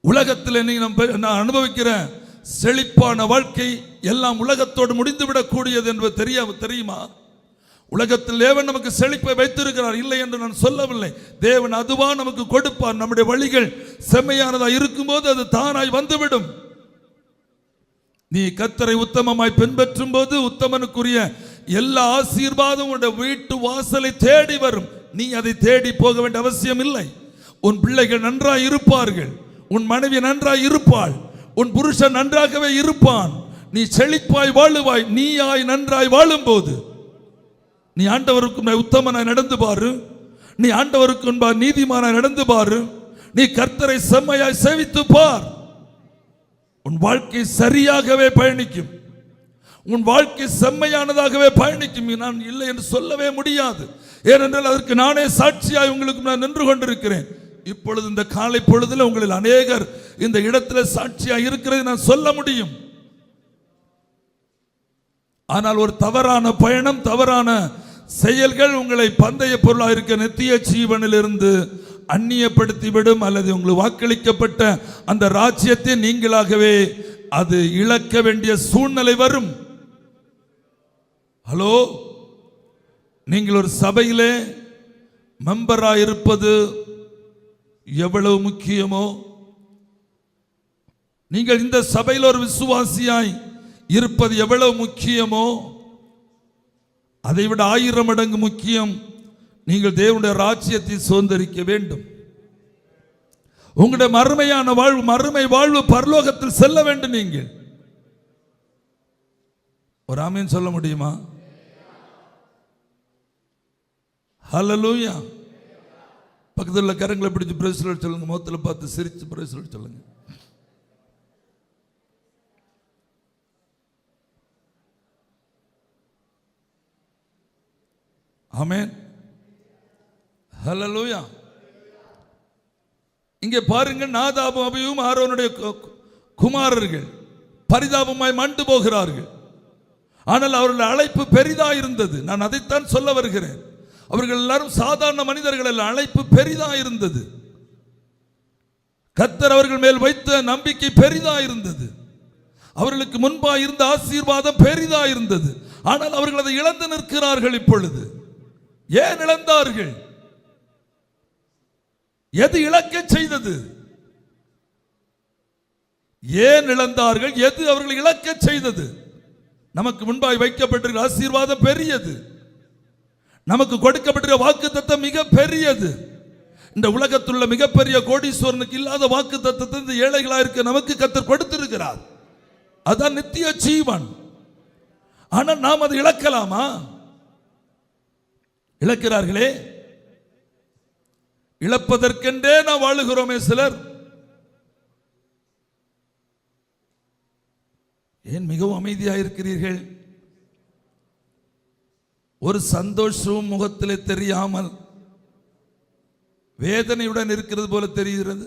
உலகத்தில் நான் அனுபவிக்கிற செழிப்பான வாழ்க்கை எல்லாம் உலகத்தோடு முடிந்துவிடக்கூடியது என்பது தெரியுமா? உலகத்தில் தேவன் நமக்கு செழிப்பை வைத்திருக்கிறார், இல்லை என்று நான் சொல்லவில்லை. தேவன் அதுவா நமக்கு கொடுப்பார். நம்முடைய வழிகள் செம்மையானதா இருக்கும்போது அது தானாய் வந்துவிடும். நீ கர்த்தரை உத்தமமாய் பின்பற்றும் போது உத்தமனுக்குரிய எல்லா ஆசீர்வாதம் உன்னுடைய வீட்டு வாசலை தேடி வரும். நீ அதை தேடி போக வேண்டிய அவசியம் இல்லை. உன் பிள்ளைகள் நன்றாய் இருப்பார்கள், உன் மனைவி நன்றாய் இருப்பாள், உன் புருஷன் நன்றாகவே இருப்பான். நீ செழிப்பாய் வாழுவாய். நீயாய் நன்றாய் வாழும் போது நீ ஆண்டவருக்கு உத்தமனாய் நடந்து பாரு, நீ ஆண்டவருக்கு நீதிமானாய் நடந்து பாரு, நீ கர்த்தரை செம்மையாய் சேவித்து பார். உன் வாழ்க்கை சரியாகவே பயணிக்கும், உன் வாழ்க்கை செம்மையானதாகவே பயணிக்கும். நான் இல்லை என்று சொல்லவே முடியாது. ஏனென்றால் அதற்கு நானே சாட்சியாய் உங்களுக்கு நான் நின்று கொண்டிருக்கிறேன். இப்பொழுது இந்த காலை பொழுதில் உங்களில் அநேகர் இந்த இடத்துல சாட்சியாக இருக்கிறது நான் சொல்ல முடியும். ஆனால் ஒரு தவறான பயணம், தவறான செயல்கள் உங்களை பந்தய பொருளாக இருக்க நித்திய ஜீவனில் இருந்து அந்நியப்படுத்திவிடும், அல்லது உங்களுக்கு வாக்களிக்கப்பட்ட அந்த ராஜ்யத்தை நீங்களாகவே அது இழக்க வேண்டிய சூழ்நிலை வரும். ஹலோ, நீங்கள் ஒரு சபையிலே மெம்பராக இருப்பது எவ்வளவு முக்கியமோ, நீங்கள் இந்த சபையில் ஒரு விசுவாசியாய் இருப்பது எவ்வளவு முக்கியமோ, அதைவிட 1000 மடங்கு முக்கியம் நீங்கள் தேவனுடைய ராஜ்யத்தை சுதந்தரிக்க வேண்டும். உங்களுடைய மறுமையான வாழ்வு, மறுமை வாழ்வு பரலோகத்தில் செல்ல வேண்டும். நீங்கள் ஒரு ஆமென் சொல்ல முடியுமா? ஹல்லேலூயா. பக்கத்தில் உள்ள கரங்களை பிடிச்சு பிரைஸ் லார்ட் சொல்லுங்க. முகத்தில் பார்த்து சிரிச்சு பிரைஸ் லார்ட் சொல்லுங்க. ஆமென். ஹல்லேலூயா. இங்கே பாருங்கள், நாதாபும் அபியும் ஆரோனுடைய குமாரர்கள் பரிதாபமாய் மண்டு போகிறார்கள். ஆனால் அவர்கள் அழைப்பு பெரிதா இருந்தது. நான் அதைத்தான் சொல்ல வருகிறேன். அவர்கள் எல்லாரும் சாதாரண மனிதர்கள் அல்ல, அழைப்பு பெரிதா இருந்தது. கர்த்தர் அவர்கள் மேல் வைத்த நம்பிக்கை பெரிதா இருந்தது. அவர்களுக்கு முன்பா இருந்த ஆசீர்வாதம் பெரிதா இருந்தது. ஆனால் அவர்கள் அதை இழந்து நிற்கிறார்கள். இப்பொழுது ஏன் இழந்தார்கள்? எது இழக்க செய்தது? ஏன் இழந்தார்கள்? எது அவர்கள் இழக்க செய்தது? நமக்கு முன்பாய் வைக்கப்பட்டிருக்கிற ஆசீர்வாதம் பெரியது. நமக்கு கொடுக்கப்பட்டிருக்கிற வாக்குத்தத்தம் மிக பெரியது. இந்த உலகத்துள்ள மிகப்பெரிய கோடீஸ்வரனுக்கு இல்லாத வாக்குத்தத்தத்தை இந்த ஏழைகளா இருக்க நமக்கு கர்த்தர் கொடுத்திருக்கிறார். அதான் நித்திய ஜீவன். ஆனால் நாம் அதை இழக்கலாமா? இழக்கிறார்களே. இழப்பதற்கென்றே நாம் வாழுகிறோமே சிலர். ஏன் மிகவும் அமைதியாக இருக்கிறீர்கள்? ஒரு சந்தோஷமும் முகத்திலே தெரியாமல் வேதனையுடன் இருக்கிறது போல தெரிகிறது.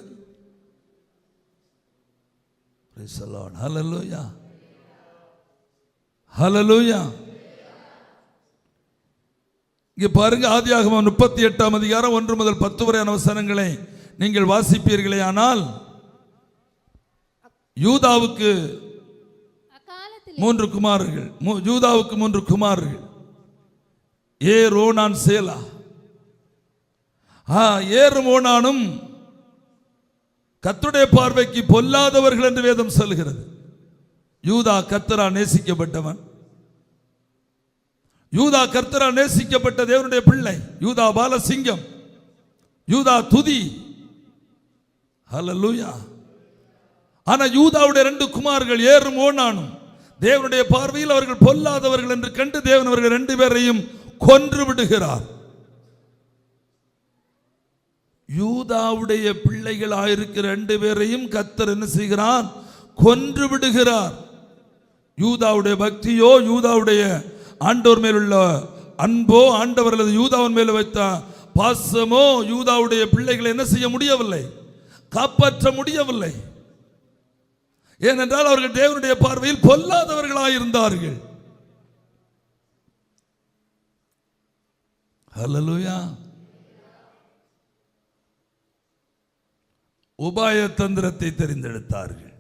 ஹல்லேலூயா, ஹல்லேலூயா. இங்கே பாருங்க, ஆதியாகமம் 38ஆம் அதிகாரம் 1 முதல் 10 வரையான வசனங்களை நீங்கள் வாசிப்பீர்களே ஆனால், யூதாவுக்கு 3 குமாரர்கள், யூதாவுக்கு 3 குமாரர்கள், ஏர், ஓனான், சேலா. ஏரும் ஓனானும் கர்த்தருடைய பார்வைக்கு பொல்லாதவர்கள் என்று வேதம் சொல்கிறது. யூதா கர்த்தரால் நேசிக்கப்பட்டவன். யூதா கர்த்தரால் நேசிக்கப்பட்ட தேவனுடைய பிள்ளை. யூதா பாலசிங்கம், யூதா துதி. ஹல்லேலூயா. ஆனா யூதாவுடைய 2 குமார்கள் ஏரும் ஓனானும் தேவனுடைய பார்வையில் அவர்கள் பொல்லாதவர்கள் என்று கண்டு தேவன் அவர்கள் 2 பேரையும் கொன்று விடுகிறார். யூதாவுடைய பிள்ளைகளாயிருக்கிற 2 பேரையும் கர்த்தர் என்ன செய்கிறார்? கொன்று விடுகிறார். யூதாவுடைய பக்தியோ, யூதாவுடைய ஆண்டவர் மேல் உள்ள அன்போ, ஆண்டவர் அல்லது யூதாவின் மேல் வைத்த பாசமோ யூதாவுடைய பிள்ளைகளை என்ன செய்ய முடியவில்லை, காப்பாற்ற முடியவில்லை. ஏனென்றால் அவர்கள் தேவனுடைய பார்வையில் பொல்லாதவர்களாயிருந்தார்கள். ஹல்லேலூயா. உபாய தந்திரத்தை தெரிந்தெடுத்தார்கள்.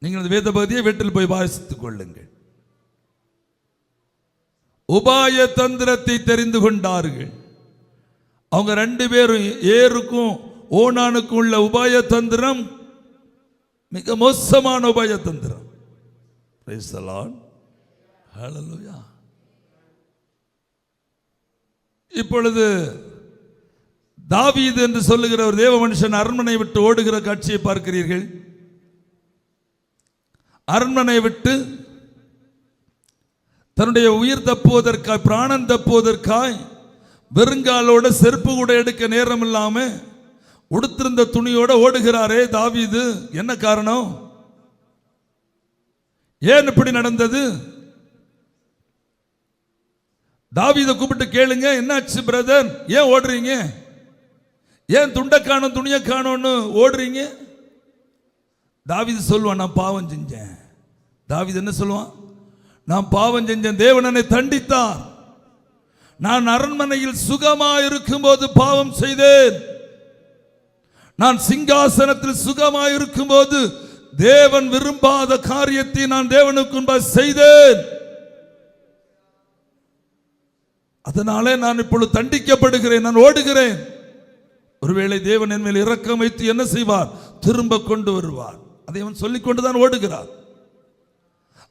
நீங்கள் வேத பகுதியை வீட்டில் போய் வாசித்துக் கொள்ளுங்கள். உபாய தந்திரத்தை தெரிந்து கொண்டார்கள். அவங்க 2 பேரும், ஏருக்கும் ஓனானுக்கும் உள்ள உபாய தந்திரம் மிக மோசமான உபாய தந்திரம். Praise the Lord. ஹல்லேலூயா. இப்பொழுது தாவீது என்று சொல்லுகிற ஒரு தேவ மனுஷன் அரண்மனை விட்டு ஓடுகிற காட்சியை பார்க்கிறீர்கள். அரண்மனை விட்டு தன்னுடைய உயிர் தப்புவதற்காய், பிராணம் தப்புவதற்காய் வெறுங்காலோட செருப்பு கூட எடுக்க நேரம் இல்லாம உடுத்திருந்த துணியோட ஓடுகிறாரே தாவீது. என்ன காரணம்? ஏன் இப்படி நடந்தது? தாவீதை கூப்பிட்டு கேளுங்க, என்னாச்சு பிரதர், ஏன் ஓடுறீங்க? ஏன் துண்டை காணும் துணியை காணும்னு ஓடுறீங்க? தாவீது சொல்லுவான், நான் பாவம் செஞ்சேன். தாவீது என்ன சொல்லுவான்? நான் பாவம் செஞ்சேன், தேவன் என்னை தண்டித்தார். நான் அரண்மனையில் சுகமா இருக்கும்போது பாவம் செய்தேன். நான் சிங்காசனத்தில் சுகமா இருக்கும்போது தேவன் விரும்பாத காரியத்தை நான் தேவனுக்கு முன்பாக செய்தேன். அதனாலே நான் இப்பொழுது தண்டிக்கப்படுகிறேன், நான் ஓடுகிறேன். ஒருவேளை தேவன் என் மேல் இரக்கம் வைத்து என்ன செய்வார்? திரும்ப கொண்டு வருவார். அதை அவன் சொல்லிக்கொண்டுதான் ஓடுகிறார்.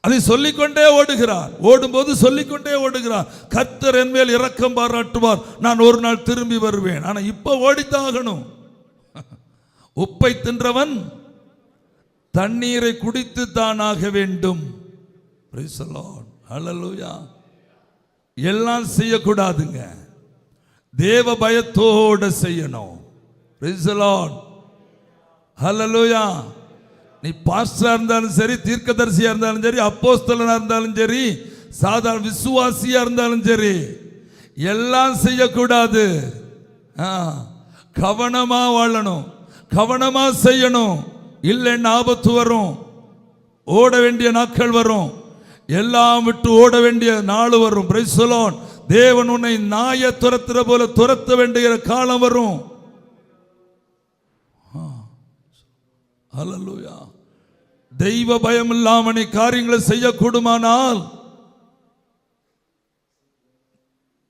அதை சொல்லிக்கொண்டே ஓடுகிறார். ஓடும்போது சொல்லிக்கொண்டே ஓடுகிறார், கர்த்தர் என் மேல் இரக்கம் பாராட்டுவார், நான் ஒரு நாள் திரும்பி வருவேன். ஆனா இப்ப ஓடித்தாகணும். உப்பை தின்றவன் தண்ணீரை குடித்து தானாக வேண்டும். Praise the Lord. Hallelujah. எல்லாம் செய்யக்கூடாதுங்க, தேவ பயத்தோடு செய்யணும். Praise the Lord. Hallelujah. நீ பாஸ்டரா இருந்தாலும் சரி, தீர்க்கதரிசியா இருந்தாலும் சரி, அப்போஸ்தலனா இருந்தாலும் சரி, சாதாரண விசுவாசியா இருந்தாலும் சரி, எல்லாம் செய்யக்கூடாது. கவனமா வாழணும். கவனமா செய்யணும். இல்லைன்னு ஆபத்து வரும், ஓட வேண்டிய நாட்கள் வரும், எல்லாம் விட்டு ஓட வேண்டிய நாள் வரும். Price the Lord. தேவன் உன்னை நாய துரத்துற போல துரத்த வேண்டிய காலம் வரும். ஹல்லேலூயா. தெய்வ பயம் இல்லாம நீ காரியங்களை செய்யக்கூடுமானால்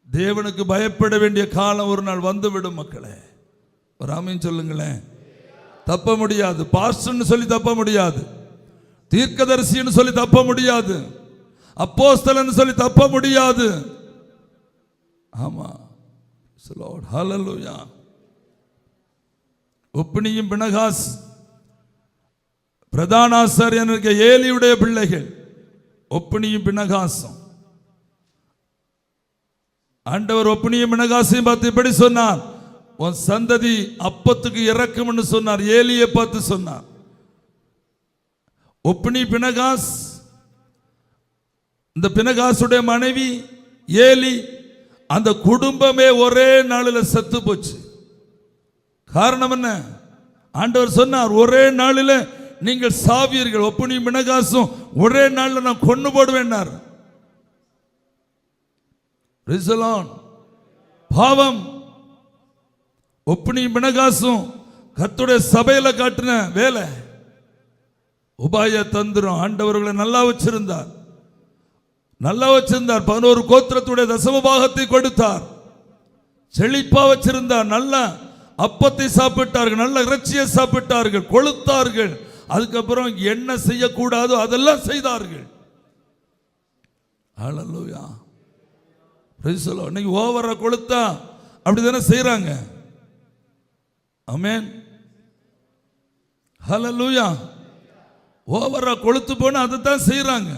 தேவனுக்கு பயப்பட வேண்டிய காலம் ஒரு நாள் வந்துவிடும். மக்களே, ஒரு ஆமீன் சொல்லுங்களேன். தப்ப முடியாது. பாஸ்டர்னு சொல்லி தப்ப முடியாது, தீர்க்கதரிசின்னு சொல்லி தப்ப முடியாது, அப்போஸ்தலன்னு சொல்லி தப்ப முடியாது. ஆமா, ஹல்லேலூயா. ஒப்னியும் பினகாஸ் பிரதான ஆசாரியனுக்கு ஏலியுடைய பிள்ளைகள். ஒப்னியும் பினகாசும். ஆண்டவர் ஒப்னியும் பினகாசையும் பார்த்து இப்படி சொன்னார், உன் சந்ததி அப்பத்துக்கு இறக்கும்னு சொன்னார். ஏலியை பார்த்து சொன்னார். ஒப்னி பினகாஸ், இந்த பினகாசுடைய மனைவி ஏலி, அந்த குடும்பமே ஒரே நாளில் செத்து போச்சு. காரணம் என்ன? ஆண்டவர் சொன்னார், ஒரே நாளில் நீங்கள் சாவீர்கள். ஒப்னியும் பினகாசும் ஒரே நாளில் நான் கொண்டு போடுவேன்னார். பாவம். ஒப்னியும் பினகாசும் கர்த்தருடைய சபையில காட்டின வேலை, உபாய தந்திரம். ஆண்டவர்களை நல்லா வச்சிருந்தார், நல்லா வச்சிருந்தார். 11 கோத்திரத்துடைய தசம பாகத்தை கொடுத்தார், செழிப்பா வச்சிருந்தார். நல்ல அப்பத்தை சாப்பிட்டார்கள், நல்ல இறைச்சியை சாப்பிட்டார்கள், கொளுத்தார்கள். அதுக்கப்புறம் என்ன செய்யக்கூடாதோ அதெல்லாம் செய்தார்கள். ஹல்லேலூயா. Praise the Lord. இன்னைக்கு ஓவரா கொளுத்தா அப்படிதானே செய்றாங்க. ஆமென். ஹல்லேலூயா. ஓவரா கொளுத்து போன அதை தான் செய்றாங்க.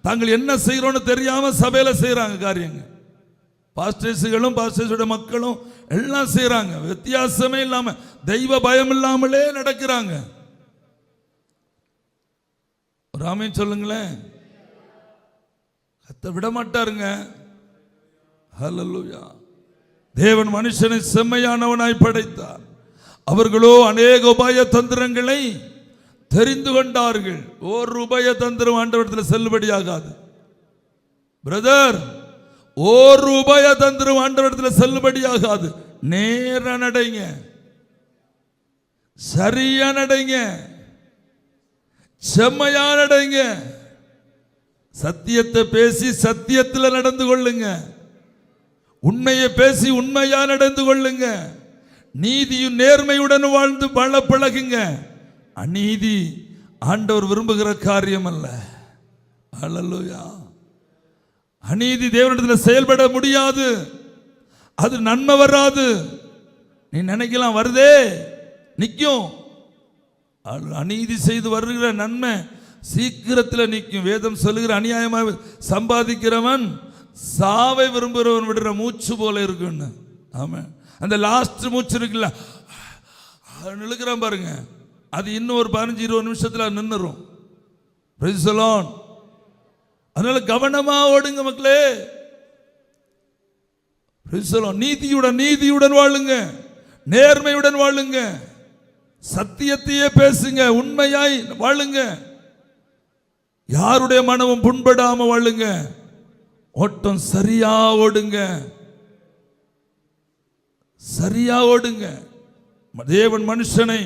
தாங்கள் என்ன செய்யறோன்னு தெரியாம சபையில செய்றாங்க காரியங்க. பாஸ்டர்ஸ்களும் பாஸ்டர்ஸோட மக்களும் எல்லாம் செய்றாங்க. வித்தியாசமே இல்லாம, தெய்வ பயம் இல்லாமலே நடக்கிறாங்க. ஒரு ஆமென் சொல்லுங்களேன். கத்த விட மாட்டாருங்க. ஹல்லேலூயா. தேவன் மனுஷனை செம்மையானவனாய் படைத்தார். அவர்களோ அநேக உபாய தந்திரங்களை தெரிந்து கொண்டார்கள். ஒரு உபாய தந்திரம் ஆண்டவரிடத்தில் செல்லுபடியாகாது. பிரதர், ஒரு உபாய தந்திரம் ஆண்டவரிடத்தில் செல்லுபடியாகாது. நேர நடைங்க, சரியா நடைங்க, செம்மையா நடைங்க. சத்தியத்தை பேசி சத்தியத்தில் நடந்து கொள்ளுங்க. உண்மையை பேசி உண்மையா நடந்து கொள்ளுங்க. நீதியும் நேர்மையுடன் வாழ்ந்து வாழ பழகுங்க. அநீதி ஆண்டவர் விரும்புகிற காரியம் அல்ல. ஹல்லேலூயா. அநீதி தேவனிடத்தில் செயல்பட முடியாது, அது நன்மை வராது. நீ நினைக்கலாம் வருதே நிற்கும். அநீதி செய்து வருகிற நன்மை சீக்கிரத்தில் நிற்கும். வேதம் சொல்லுகிற அநியாயமாக சம்பாதிக்கிறவன் சாவை விரும்புகிறவன் விடுற மூச்சு போல இருக்குன்னு. ஆமா, அந்த லாஸ்ட் மூச்சு இருக்குல்ல, நிலுக்கிறான் பாருங்க, அது இன்னும் ஒரு 15-20 நிமிஷத்துல நின்னுரும். Price the Lord. அதனால கவனமா ஓடுங்க மக்களே. Price the Lord. நீதியுடன் வாழுங்க, நேர்மையுடன் வாழுங்க, சத்தியத்தையே பேசுங்க, உண்மையாய் வாழுங்க, யாருடைய மனமும் புண்படாம வாழுங்க, ஓட்டம் சரியா ஓடுங்க, சரியா ஓடுங்க. தேவன் மனுஷனை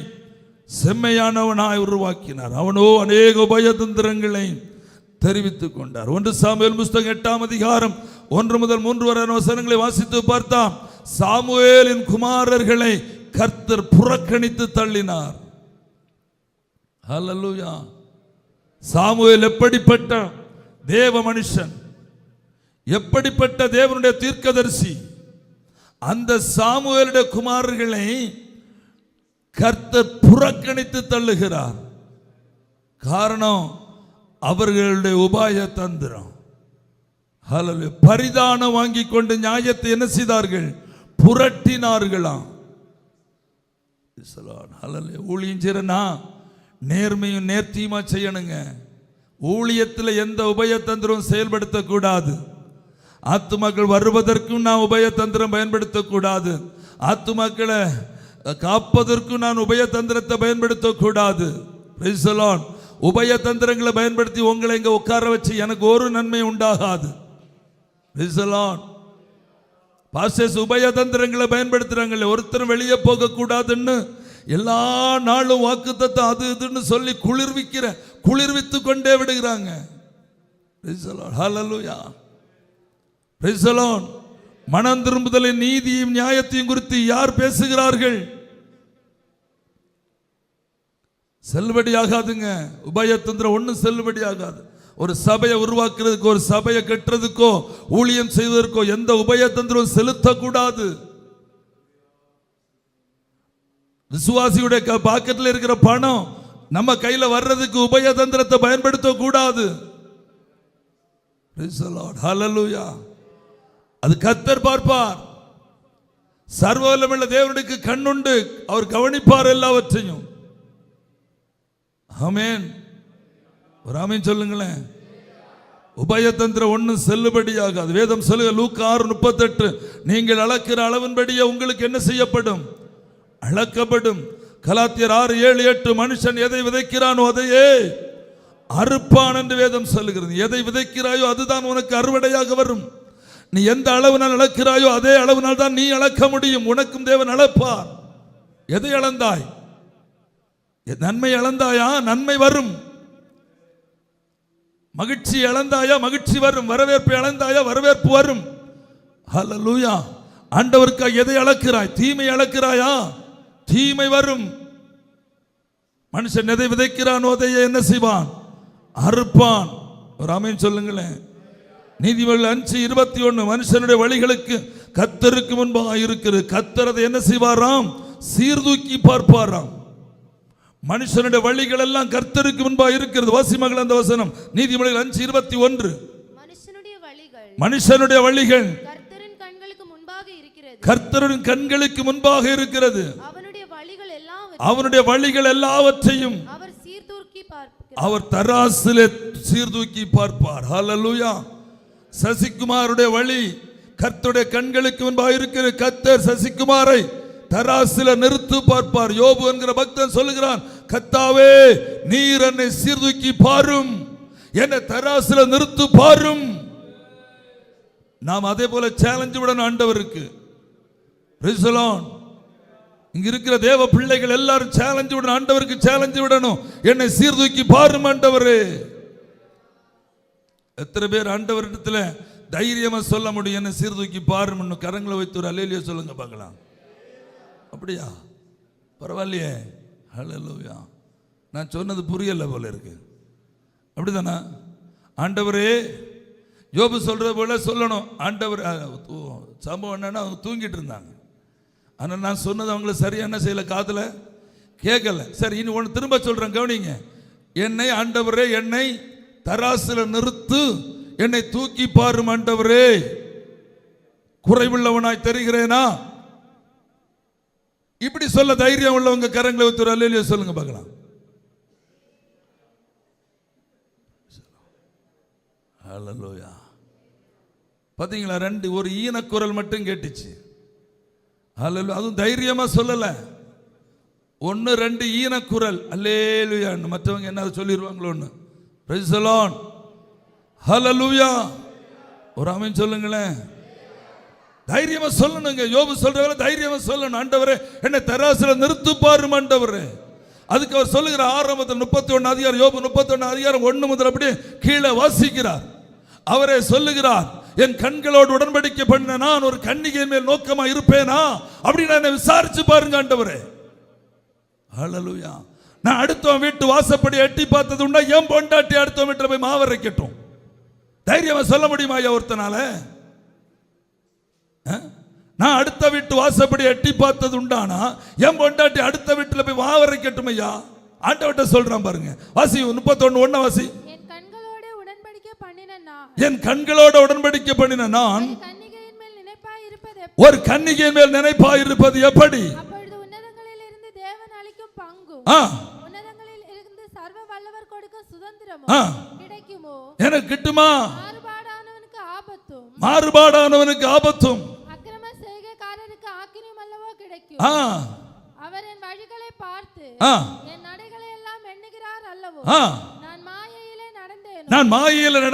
செம்மையானவனாய் உருவாக்கினார். அவனோ அநேக உபயதந்திரங்களை தெரிவித்துக் கொண்டார். 1 சாமுவேல் புஸ்தகம் 8ஆம் அதிகாரம் 1 முதல் 3 வரை வசனங்களை வாசித்து பார்த்தா, சாமுவேலின் குமாரர்களை கர்த்தர் புறக்கணித்து தள்ளினார். ஹல்லேலூயா. சாமுவேல் எப்படிப்பட்ட தேவ மனுஷன், எப்படிப்பட்ட தேவனுடைய தீர்க்கதரிசி. அந்த சாமுவேலுடைய குமாரர்களை கர்த்தர் புறக்கணித்து தள்ளுகிறார். காரணம் அவர்களுடைய உபாய தந்திரம். ஹல்லேலூயா. பரிதானம் வாங்கி கொண்டு நியாயத்தை என்ன செய்தார்கள்? புரட்டினார்களாம். ஹல்லேலூயா. ஊழியம் செய்யறனா நேர்மையும் நேர்த்தியுமா செய்யணுங்க. ஊழியத்தில் எந்த உபயதந்திரம் செயல்படுத்தக்கூடாது. ஆத்துமாக்கள் வருவதற்கும் நான் உபயதந்திரம் பயன்படுத்தக்கூடாது. ஆத்துமாக்களை காப்பதற்கு நான் உபயதந்திரத்தை பயன்படுத்தக்கூடாது. Praise the Lord. உபயதந்திரங்களை பயன்படுத்தி உங்களை இங்க உட்கார வச்சு எனக்கு ஒரு நன்மை உண்டாகாது. Praise the Lord. பாஸ்டர்ஸ் உபயதந்திரங்களை பயன்படுத்துறாங்களே, ஒருத்தரும் வெளியே போக கூடாதுன்னு எல்லா நாளும் வாக்குத்தத்தம் அது இதுன்னு சொல்லி குளிர்வித்து கொண்டே விடுகிறாங்க. Praise the Lord. Hallelujah. Praise the Lord. மனம் திரும்புதலின் நீதியும் நியாயத்தையும் குறித்து யார் பேசுகிறார்கள்? செல்லுபடியாகாதுங்க. உபயதந்திரம் ஒன்றும் செல்லுபடியாகாது. ஒரு சபையை உருவாக்குறதுக்கோ ஒரு சபையை கட்டுறதுக்கோ ஊழியம் செய்வதற்கோ எந்த உபயதந்திரம் செலுத்தக்கூடாது. விசுவாசியுடைய பாக்கெட்ல இருக்கிற பணம் நம்ம கையில வர்றதுக்கு உபயதந்திரத்தை பயன்படுத்தக்கூடாது. Praise the Lord. Hallelujah. அது கர்த்தர் பார்ப்பார். சர்வவல்லமையுள்ள தேவனுக்கு கண்ணுண்டு, அவர் கவனிப்பார் எல்லாவற்றையும். ஆமென். ஒரு ஆமென் சொல்லுங்களேன். உபயதந்திரம் ஒன்றும் செல்லுபடியாகாது. வேதம் சொல்லுங்க, லூக்கா 6:38, நீங்கள் அளக்கிற அளவின்படியே உங்களுக்கு என்ன செய்யப்படும்? அளக்கப்படும். கலாத்தியர் 6:7-8, மனுஷன் எதை விதைக்கிறானோ அதையே அறுப்பான் என்று வேதம் சொல்லுகிறது. எதை விதைக்கிறாயோ அதுதான் உனக்கு அறுவடையாக வரும். நீ எந்த அளவினால் அளக்கிறாயோ அதே அளவினால் தான் நீ அளக்க முடியும். உனக்கும் தேவன் அளப்பார். எதை அளந்தாய்? நன்மை அளந்தாயா? நன்மை வரும். மகிழ்ச்சி இழந்தாயா? மகிழ்ச்சி வரும். வரவேற்பை இழந்தாயா? வரவேற்பு வரும். ஹல்லேலூயா. ஆண்டவருக்காக எதை அளக்கிறாய்? தீமை அளக்கிறாயா? தீமை வரும். மனுஷன் எதை விதைக்கிறானோ அதையே என்ன செய்வான்? அறுப்பான். ஒரு ஆமென் சொல்லுங்களேன். நீதிமொழிகள் 5:21, மனுஷனுடைய வழிகளுக்கு கர்த்தருக்கு முன்பாக இருக்கிறது, கர்த்தர் அதை என்ன செய்வாராம்? சீர்தூக்கி பார்ப்பாராம். மனுஷனுடைய வழிகள் எல்லாம் கர்த்தருக்கு முன்பாக இருக்கிறது. வாசிமகள் அந்த வசனம், நீதிமொழிகள் 5:21. மனுஷனுடைய வழிகள் கர்த்தரின் கண்களுக்கு முன்பாக இருக்கிறது. கர்த்தரின் கண்களுக்கு முன்பாக இருக்கிறது. அவனுடைய வழிகள் எல்லாவற்றையும் அவர் சீர்தூக்கி பார்ப்பார். அவர் தராசிலே சீர்தூக்கி பார்ப்பார். ஹல்லேலூயா. சசிகுமாருடைய வழி கர்த்தருடைய கண்களுக்கு முன்பாக இருக்கிறது. கர்த்தர் சசிகுமாரை தராசில நிறுத்து பார்ப்பார். யோபு என்கிற பக்தன் சொல்லுகிறான், கர்த்தாவே நீர் என்னை சீர்தூக்கி பாரும், என்னை தராசில நிறுத்து பாரும். நாம் அதே போல சேலஞ்சு விடணும் ஆண்டவருக்கு. Price the Lord. இங்க இருக்கிற தேவ பிள்ளைகள் எல்லாரும் சேலஞ்சு விடணும் ஆண்டவருக்கு. சேலஞ்சு விடணும், என்னை சீர்தூக்கி பாரும் ஆண்டவரே. எத்தனை பேர் ஆண்டவரிடத்துல தைரியமா சொல்ல முடியும், என்னை சீர்தூக்கி பாருன்னு? கரங்களை வைத்து ஒரு அல்லேலூயா சொல்லுங்க பார்க்கலாம். அப்படியா? பரவாயில்லையே. ஹல்லேலூயா. நான் சொன்னது புரியல போல இருக்கு. அப்படிதானா? ஆண்டவரே, யோபு சொல்றது போல சொல்லணும். ஆண்டவர் சம்பவம் என்னன்னா, அவங்க தூங்கிட்டு இருந்தாங்க. ஆனால் நான் சொன்னது அவங்கள சரியா என்ன செய்யல, காதுல கேட்கல. சரி, இனி ஒன்று திரும்ப சொல்றேன், கவனிங்க. என்னை ஆண்டவரே என்னை தராசில நிறுத்து, என்னை தூக்கி பாரும் ஆண்டவரே. குறைவுள்ளவனாய் தெரிகிறேனா? இப்படி சொல்ல தைரியம் உள்ளவங்க கரங்களை வைத்து ஒரு அல்லேலூயா சொல்லுங்க பார்க்கலாம். ஹல்லேலூயா. பாத்தீங்களா? ஒரு ஈனக்குரல் மட்டும் கேட்டுச்சு. ஹல்லேலூயா. அதுவும் தைரியமா சொல்லல. 1-2 ஈனக்குரல் அல்லேலூயா. மற்றவங்க என்ன சொல்லிடுவாங்களோன்னு. Price the Lord. ஹல்லேலூயா. ஒரு ஆமென் சொல்லுங்களேன். தைரியமா சொல்லணுங்க. யோபு சொல்றவரை தைரியமா சொல்லணும். ஆண்டவரே என்னை தராசில நிறுத்து பாரும் ஆண்டவரே. அதுக்கு அவர் சொல்லுகிற ஆரம்பத்தில் 31 அதிகாரம், யோபு 31 அதிகாரம் 1 முதல் அப்படியே கீழே வாசிக்கிறார். அவரே சொல்லுகிறார், என் கண்களோடு உடன்படிக்கை பண்ண நான் ஒரு கன்னிகையின் மேல் நோக்கமா இருப்பேனா அப்படின்னு என்னை விசாரிச்சு பாருங்க ஆண்டவரே. ஹல்லேலூயா. நான் அடுத்தவன் வீட்டு வாசப்படி எட்டி பார்த்தது உண்டா? என் பொண்டாட்டி அடுத்தவன் வீட்டில் போய் மாவரைக்கட்டும். தைரியமா சொல்ல முடியுமா ஐயா ஒருத்தனால? நான் அடுத்த வீட்டு வாசப்படி எட்டி பார்த்தது உண்டானா என் பொண்டாட்டி அடுத்த வீட்டில் போய் மாவரைக்கட்டும் ஐயா? ஆண்டவர்கிட்ட சொல்றான் பாருங்க. வாசி 31:1 வாசி. என் கண்களோடு உடன்படிக்கை பண்ணின நான் ஒரு கன்னிகையின் மேல் நினைப்பாய் இருப்பது எப்படி? அப்பொழுது உன்னதங்களில் இருந்து தேவன் அளிக்கும் பங்கும் உன்னதங்களில் இருந்து சர்வ வல்லவர் கொடுக்கும் சுதந்திரமும் கிடைக்குமோ? எனக்கு கிட்டுமா? மாறுபாடானவனுக்கு ஆபத்தும் அக்கிரம செய்கைக்காரருக்கு ஆக்கினியும் அல்லவோ கிடைக்கும். அவர் என் வழிகளை பார்த்து ஆ, என் நடைகளை எல்லாம் எண்ணுகிறார் அல்லவோ. ஆ. நான் மாயையிலே நடந்தேன். நான் மாயையில்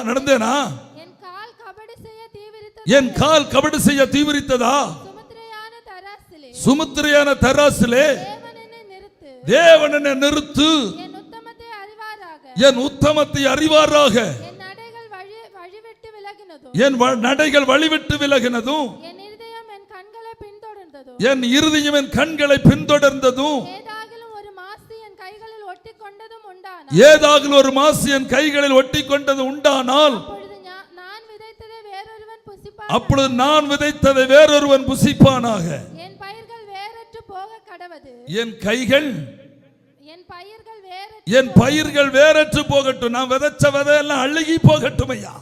நடந்தேனா? என் கால் கபடு செய்ய தீவிரித்தது. என் கால் கபடு செய்ய தீவிரித்ததா? சுமுத்திரையான தராசிலே சுமுத்திரையான தராசிலே தேவன் என்னை நிறுத்து. தேவன் என்னை நிறுத்து. என் உத்தமத்தை அறிவாராக. என் உத்தமத்தை அறிவாராக. என் நடைகள் வழிவிட்டு விலகினதும். என் நடைகள் வழிவிட்டு விலகினதும். என் இருதயம் என் கண்களை பின்தொடர்ந்ததும். என் இருதயம் என் கண்களை பின்தொடர்ந்ததும். ஏதாகிலும் ஒரு மாசு என் கைகளில் ஒட்டி கொண்டதும் உண்டானால். ஏதாகிலும் ஒரு மாசு என் கைகளில் ஒட்டி கொண்டது உண்டானால். அப்பொழுது நான் விதைத்ததை வேறொருவன் புசிப்பானாக. என் பயிர்கள் வேறற்று போக கடவது. என் கைகள் என் பயிர்கள் வேறற்று போகட்டும். நான் விதைச்ச விதையெல்லாம் அழுகி போகட்டும் ஐயா.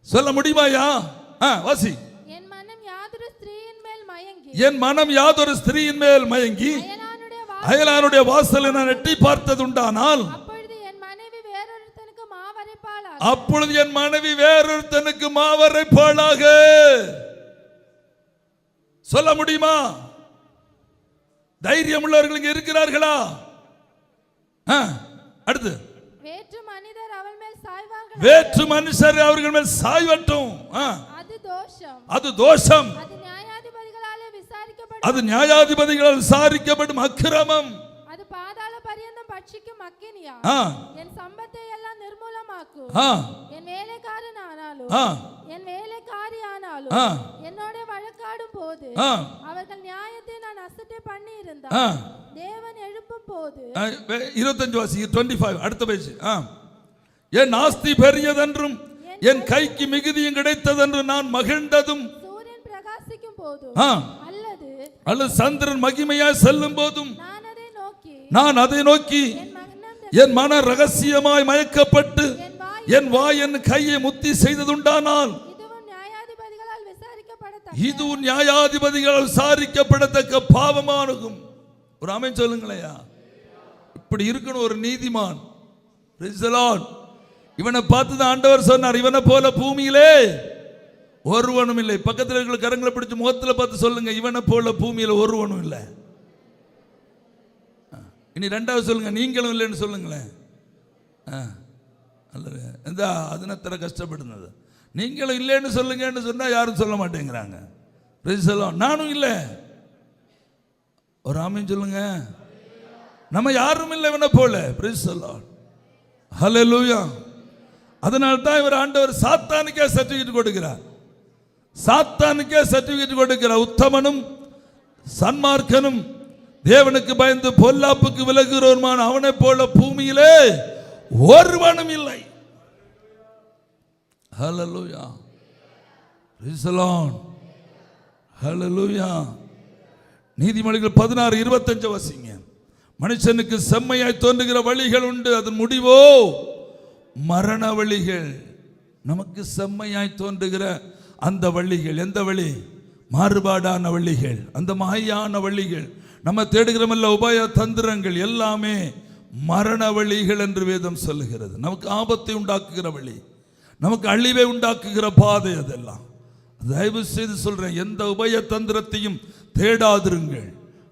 சொல்ல முடியுமாயா? வாசி. என் மனம் யாதொரு ஸ்திரீயின் மேல் மயங்கி. என் மனம் யாதொரு ஸ்திரீயின் மேல் மயங்கி அயலானுடைய வாசலை நான் எட்டி பார்த்தது உண்டானால். அப்பொழுது என் மனைவி வேறொருத்தனுக்கு மாவரைப்பாளாக. சொல்ல முடியுமா? தைரியம் உள்ளவர்கள் இங்க இருக்கிறார்களா? அடுத்து வேற்று மனிதர் அவள் மேல் சாய்வார்கள். வேற்று மனுஷர் அவர்கள் மேல் சாய்வட்டும். அது தோஷம். அது தோஷம். அது நியாயாதிபதிகளால் விசாரிக்கப்படும். அது நியாயாதிபதிகளால் விசாரிக்கப்படும் அக்கிரமம். அது பாதாள பரியந்தம் பட்சிக்கும் அக்கினியா. என் சம்பத்தை எல்லாம் நிர்மூலமாக்கும். என் வேலைக்காரன் ஆனாலும் என் வேலைக்காரி ஆனாலும் என்னோட வழக்காடும் போது அவர்கள் நியாயத்தை நான் அசட்டை பண்ணி இருந்தால் தேவன் எழுப்பும் போது. 25 வாசி 25 அடுத்த பேஜ். என் ஆஸ்தி பெரியதென்றும் என் கைக்கு மிகுதியும் கிடைத்ததென்று நான் மகிழ்ந்ததும். சூரியன் பிரகாசிக்கும் போதும் அல்லது சந்திரன் மகிமையாய் செல்லும் போதும் நான் அதை நோக்கி என் மன ரகசியமாய் மயக்கப்பட்டு என் வாய் என் கையை முத்தி செய்ததுண்டானால். இது நியாயாதிபதிகளால் விசாரிக்கப்படத்தக்க பாவமாகும். ஒரு ஆமென் சொல்லுங்களேயா. இப்படி இருக்கணும் ஒரு நீதிமான். இவனை பார்த்து தான் ஆண்டவர் சொன்னார், இவனை போல பூமியிலே ஒருவனும் இல்லை. பக்கத்தில் இருக்கிற கரங்களை பிடிச்சு முகத்தில் பார்த்து சொல்லுங்க, இவனை போல பூமியில ஒருவனும் இல்லை. இனி ரெண்டாவது சொல்லுங்க, நீங்களும் இல்லைன்னு சொல்லுங்களேன். அல்ல அதனத்தர கஷ்டப்படுனது. நீங்களும் இல்லைன்னு சொல்லுங்கன்னு சொன்னா யாரும் சொல்ல மாட்டேங்கிறாங்க. நானும் இல்லை. ஒரு ஆமென் சொல்லுங்க. நம்ம யாரும் இல்லை இவனை போல. ஹல்லேலூயா. அதனால தான் இவர் ஆண்டவர் சாத்தானுக்கே சர்டிபிகேட் கொடுக்கிறார். சாத்தானுக்கே சர்டிபிகேட் கொடுக்கிறார். உத்தமனும் சன்மார்க்கனும் தேவனுக்கு பயந்து பொல்லாப்புக்கு விலகுகிறவருமான அவனை போல பூமியிலே ஒருவனும் இல்லை. Hallelujah. Praise the Lord. Hallelujah. நீதிமொழிகள் 16:25 வாசிங்க. மனுஷனுக்கு செம்மையாய் தோன்றுகிற வழிகள் உண்டு, அதன் முடிவோ மரண வழிகள். நமக்கு செம்மையாய் தோன்றுகிற அந்த வழிகள் எந்த வழி? மாறுபாடான வழிகள், அந்த மாயான வழிகள், நம்ம தேடுகிறோமல்ல உபாய தந்திரங்கள் எல்லாமே மரண வழிகள் என்று வேதம் சொல்லுகிறது. நமக்கு ஆபத்தை உண்டாக்குகிற வழி, நமக்கு அழிவை உண்டாக்குகிற பாதை அதெல்லாம். தயவு செய்து சொல்றேன், எந்த உபய தந்திரத்தையும் தேடாதிருங்கள்.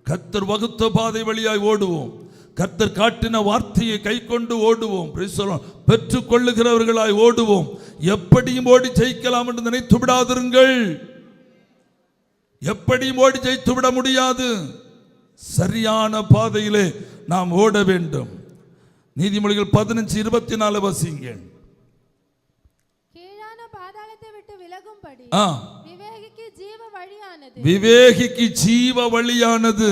கர்த்தர் வகுத்த பாதை வழியாய் ஓடுவோம். கர்த்தர் காட்டின வார்த்தையை கை கொண்டு ஓடுவோம். பெற்றுக் கொள்ளுகிறவர்களாய் ஓடுவோம். எப்படியும் ஓடி ஜெயிக்கலாம் என்று நினைத்து விடாதிருங்கள். எப்படியும் ஓடி ஜெயித்து விட முடியாது. சரியான பாதையிலே நாம் ஓட வேண்டும். நீதிமொழிகள் 15:24 வாசிங்கள். கீழான பாதாளத்தை விட்டு விலகும்படி விவேகிக்கு ஜீவ வழியானது. விவேகிக்கு ஜீவ வழியானது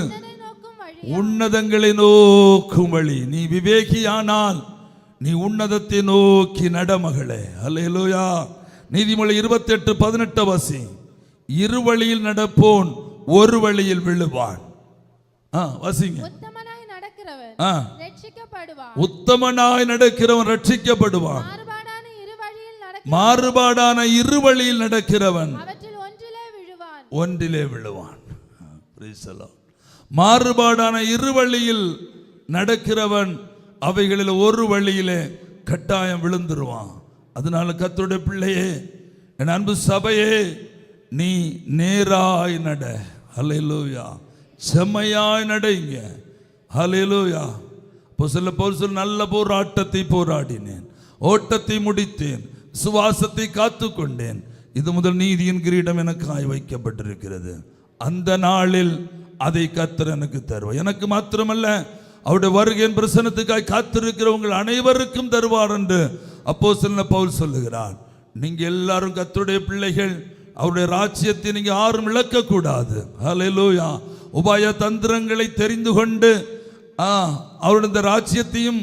உன்னதங்களை நோக்கும் வழி. நீ விவேகியானால் நீ உன்னதத்தை நோக்கி நடமகளே. அல்லேலூயா. நீதிமொழி 28:18 வாசி. இரு வழியில் நடப்போன் ஒரு வழியில் விழுவான். வாசிங்க. உத்தமனாய் நடக்கிறவன் ரட்சிக்கப்படுவான். உத்தமனாய் நடக்கிறவன் ரட்சிக்கப்படுவான். மாறுபாடான இரு வழியில் நடக்கிறவன் ஒன்றிலே விழுவான். மாறுபாடான இரு வழியில் நடக்கிறவன் அவைகளில் ஒரு வழியிலே கட்டாயம் விழுந்துருவான். அதனால கர்த்தருடைய பிள்ளையே, என் அன்பு சபையே, நீ நேராய் நட. அல்லேலூயா. செம்மையாய் நடைங்க. ஹல்லேலூயா. அப்போஸ்தலர் பவுல் சொல்ல, நல்ல போராட்டத்தை போராடினேன், ஓட்டத்தை முடித்தேன், சுவாசத்தை காத்து கொண்டேன், இது முதல் நீதியின் கிரீடம் எனக்காய் வைக்கப்பட்டிருக்கிறது. அந்த நாளில் அதை கர்த்தர் எனக்கு தருவார். எனக்கு மாத்திரமல்ல, அவருடைய வருகையின் பிரசன்னத்துக்காய் காத்திருக்கிற உங்கள் அனைவருக்கும் தருவார் என்று அப்போஸ்தலர் பவுல் சொல்லுகிறார். நீங்க எல்லாரும் கர்த்தருடைய பிள்ளைகள். அவருடைய ராஜ்யத்தை நீங்க யாரும் இழக்கக்கூடாது. ஹல்லேலூயா. உபாய தந்திரங்களை தெரிந்து கொண்டு அவருடைய ராஜ்யத்தையும்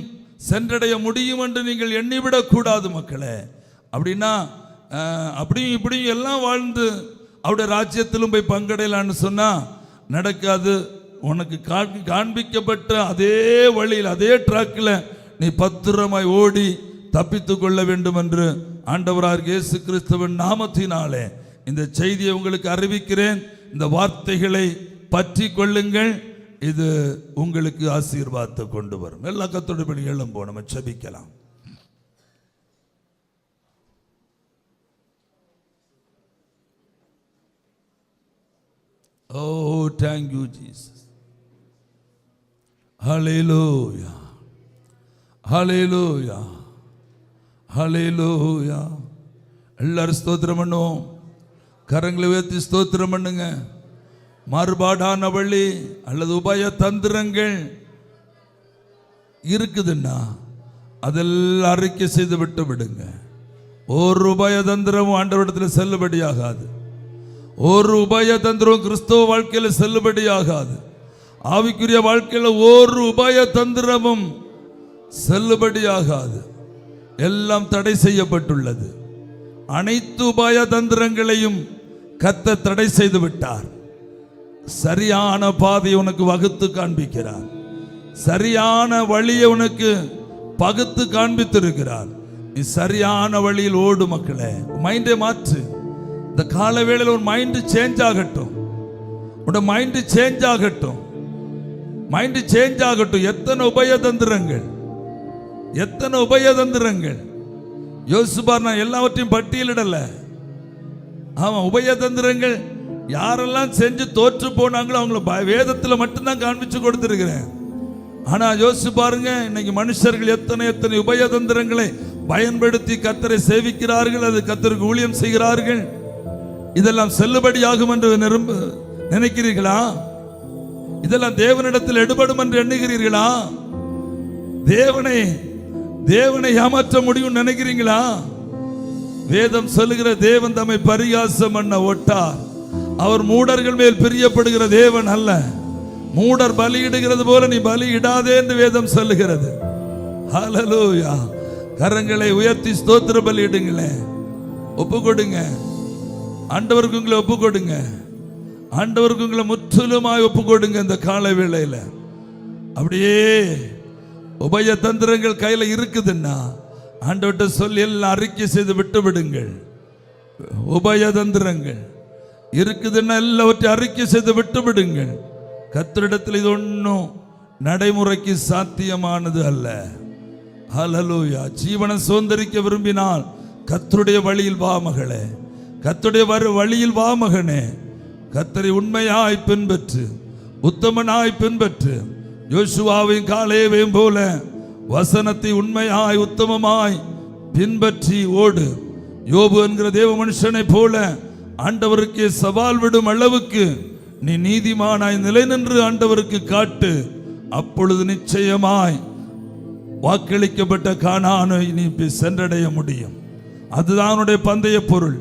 சென்றடைய முடியும் என்று நீங்கள் எண்ணிவிடக்கூடாது மக்களே. அப்படின்னா அப்படியும் இப்படியும் எல்லாம் வாழ்ந்து அவருடைய ராஜ்யத்திலும் போய் பங்கடையலான்னு சொன்னா நடக்காது. உனக்கு காண்பிக்கப்பட்ட அதே வழியில், அதே ட்ராக்கில் நீ பத்திரமாய் ஓடி தப்பித்து கொள்ள வேண்டும் என்று ஆண்டவராகிய இயேசு கிறிஸ்துவின் நாமத்தினாலே இந்த செய்தியை உங்களுக்கு அறிவிக்கிறேன். இந்த வார்த்தைகளை பற்றி கொள்ளுங்கள். இது உங்களுக்கு ஆசீர்வாதத்தை கொண்டு வரும். எல்லா கர்த்தருடைய பிள்ளைகளும் எழும்போ நம்ம ஜெபிக்கலாம். Oh, thank you, Jesus. Hallelujah. Hallelujah. Hallelujah. எல்லாரும் ஸ்தோத்திரம் பண்ணுவோம். கரங்களை உயர்த்தி ஸ்தோத்திரம் பண்ணுங்க. மாறுபாடான வழி அல்லது உபாய தந்திரங்கள் இருக்குதுன்னா அதெல்லாம் அறிக்கை செய்து விட்டு விடுங்க. ஒரு உபாய தந்திரமும் ஆண்டவரிடத்தில் செல்லுபடியாகாது. ஒரு உபாய தந்திரம் கிறிஸ்தவ வாழ்க்கையில் செல்லுபடியாகாது. ஆவிக்குரிய வாழ்க்கையில் ஒரு உபாய தந்திரமும் செல்லுபடியாகாது. எல்லாம் தடை செய்யப்பட்டுள்ளது. அனைத்து உபாய தந்திரங்களையும் கர்த்தர் தடை செய்து விட்டார். சரியான பாதையை உனக்கு வகுத்து காண்பிக்கிறார். சரியான வழியை உனக்கு பகுத்து காண்பித்திருக்கிறார். நீ சரியான வழியில் ஓடு மக்களே. மைண்டை மாற்று. இந்த கால வேளையில் உன் மைண்ட் சேஞ்ச் ஆகட்டும். உன் மைண்ட் சேஞ்ச் ஆகட்டும். மைண்ட் சேஞ்ச் ஆகட்டும். எத்தனை உபயதந்திரங்கள், எத்தனை உபயதந்திரங்கள். யோசிப்பார், நான் எல்லாவற்றையும் பட்டியலிடல. ஆமா, உபயதந்திரங்கள் யாரெல்லாம் செஞ்சு தோற்று போனாங்களோ அவங்கள வேதத்தில் மட்டும்தான் காண்பிச்சு கொடுத்திருக்கிறேன். ஆனா யோசிச்சு பாருங்க, இன்னைக்கு மனுஷர்கள் எத்தனை எத்தனை உபயதந்திரங்களை பயன்படுத்தி கர்த்தரை சேவிக்கிறார்கள், அது கர்த்தருக்கு ஊழியம் செய்கிறார்கள். இதெல்லாம் செல்லுபடியாகும் என்று நினைக்கிறீர்களா? இதெல்லாம் தேவனிடத்தில் எடுபடும் என்று எண்ணுகிறீர்களா? தேவனை ஏமாற்ற முடியும் நினைக்கிறீங்களா? வேதம் சொல்லுகிற தேவன் தம்மை பரிகாசம் பண்ண ஒட்டார். அவர் மூடர்கள் மேல் பிரியப்படுகிற தேவன் அல்ல. மூடர் பலியிடுகிறது போல நீ பலியிடாதே என்று வேதம் சொல்லுகிறது. ஹல்லேலூயா. கரங்களை உயர்த்தி ஸ்தோத்திர பலியிடுங்களே. ஒப்பு கொடுங்க ஆண்டவருக்கு. உங்களை ஒப்பு கொடுங்க ஆண்டவருக்கு. உங்களை முற்றிலுமாய் ஒப்பு கொடுங்க. இந்த கால வேளையில அப்படியே உபய தந்திரங்கள் கையில இருக்குதுன்னா ஆண்டவர்கிட்ட சொல்லி எல்லாம் அறிக்கை செய்து விட்டு விடுங்கள். உபய தந்திரங்கள் இருக்குதுன்னா எல்லாவற்றையும் அறிக்கை செய்து விட்டு விடுங்கள். கர்த்தரிடத்தில் இது ஒன்றும் நடைமுறைக்கு சாத்தியமானது அல்ல. ஹல்லேலூயா. ஜீவனை சுதந்தரிக்க விரும்பினால் கர்த்தருடைய வழியில் வா மகளே. கர்த்தருடைய வழியில் வா மகனே. கர்த்தரை உண்மையாய் பின்பற்று, உத்தமனாய் பின்பற்று. யோசுவாவையும் காலேவையும் போல வசனத்தை உண்மையாய் உத்தமமாய் பின்பற்றி ஓடு. யோபு என்கிற தேவ மனுஷனை போல ஆண்டவருக்கு சவால் விடும் அளவுக்கு நீ நீதிமானாய் நிலை நின்று ஆண்டவருக்கு காட்டு. அப்பொழுது நிச்சயமாய் வாக்களிக்கப்பட்ட கானானை நீ சென்றடைய முடியும். அதுதான் உன்னுடைய பந்தய பொருள்.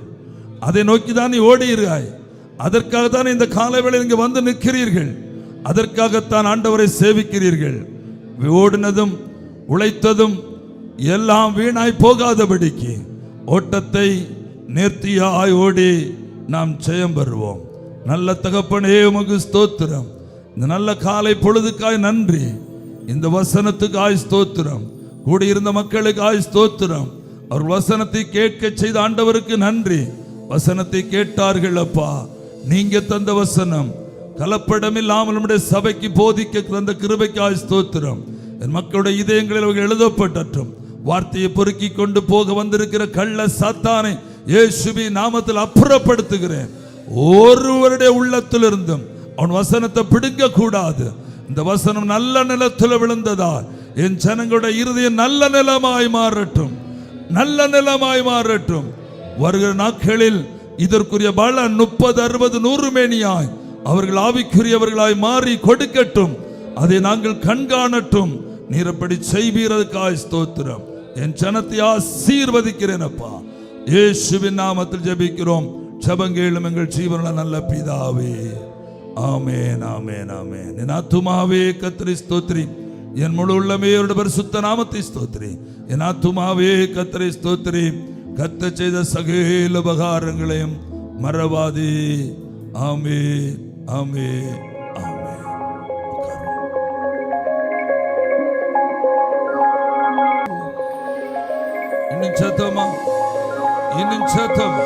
அதை நோக்கிதான் நீ ஓடுகிறாய். அதற்காகத்தான் இந்த காலவேளை இங்கே வந்து நிற்கிறீர்கள். அதற்காகத்தான் ஆண்டவரை சேவிக்கிறீர்கள். ஓடினதும் உழைத்ததும் எல்லாம் வீணாய் போகாதபடிக்கு ஓட்டத்தை நேர்த்தியாய் ஓடி நாம் ஜெயம் பெறுவோம். நல்ல தகப்பனே, உமக்கு ஸ்தோத்திரம். இந்த நல்ல காலை பொழுதுக்காய் நன்றி. இந்த வசனத்துக்காய் ஸ்தோத்திரம். கூடியிருந்த மக்களுக்காய் ஸ்தோத்திரம். அவர் வசனத்தை கேட்க செய்த ஆண்டவருக்கு நன்றி. வசனத்தை கேட்டார்கள் அப்பா. நீங்க தந்த வசனம் கலப்படம் இல்லாமல் நம்முடைய சபைக்கு போதிக்க தந்த கிருபைக்காய் ஸ்தோத்திரம். என் மக்களுடைய இதயங்களில் எழுதப்பட்டற்றும் வார்த்தையை பொறுக்கி கொண்டு போக வந்திருக்கிற கள்ள சாத்தானை இயேசுவின் நாமத்தில் அப்புறப்படுத்துகிறேன். ஒருவருடைய உள்ளத்திலிருந்தும் அவன் வசனத்தை பிடுங்க கூடாது. இந்த வசனம் நல்ல நிலத்தில் விழுந்ததா என் ஜனங்களுடைய இருதயம் நல்ல நிலமாய் மாறட்டும், நல்ல நிலமாய் மாறட்டும். வருகிற நாட்களில் இதற்குரிய பலன் 30, 60, 100 மேனியாய் அவர்கள் ஆவிக்குரியவர்களாய் மாறி கொடுக்கட்டும். அதை நாங்கள் கண்காணட்டும். நீர் அப்படி செய்வீரதுக்காய் ஸ்தோத்திரம். என் ஜனத்தை ஆசீர்வதிக்கிறேன் அப்பா. இயேசுவின் நாமத்தில் ஜெபிக்கிறோம். ஜெபங்கேளும் எங்கள் ஜீவனுள்ள நல்ல பிதாவே. ஆமென், ஆமென், ஆமென். என் ஆத்துமாவே கர்த்தரை ஸ்தோத்திரி, என் முழு உள்ளமே அவருடைய பரிசுத்த நாமத்தை ஸ்தோத்திரி. என் ஆத்துமாவே கர்த்தரை ஸ்தோத்திரி, கர்த்தர் செய்த சகல உபகாரங்களையும் மறவாதே. ஆமென், ஆமென், ஆமென். இன்னும் சத்தமா, இன்னும் சத்தம்.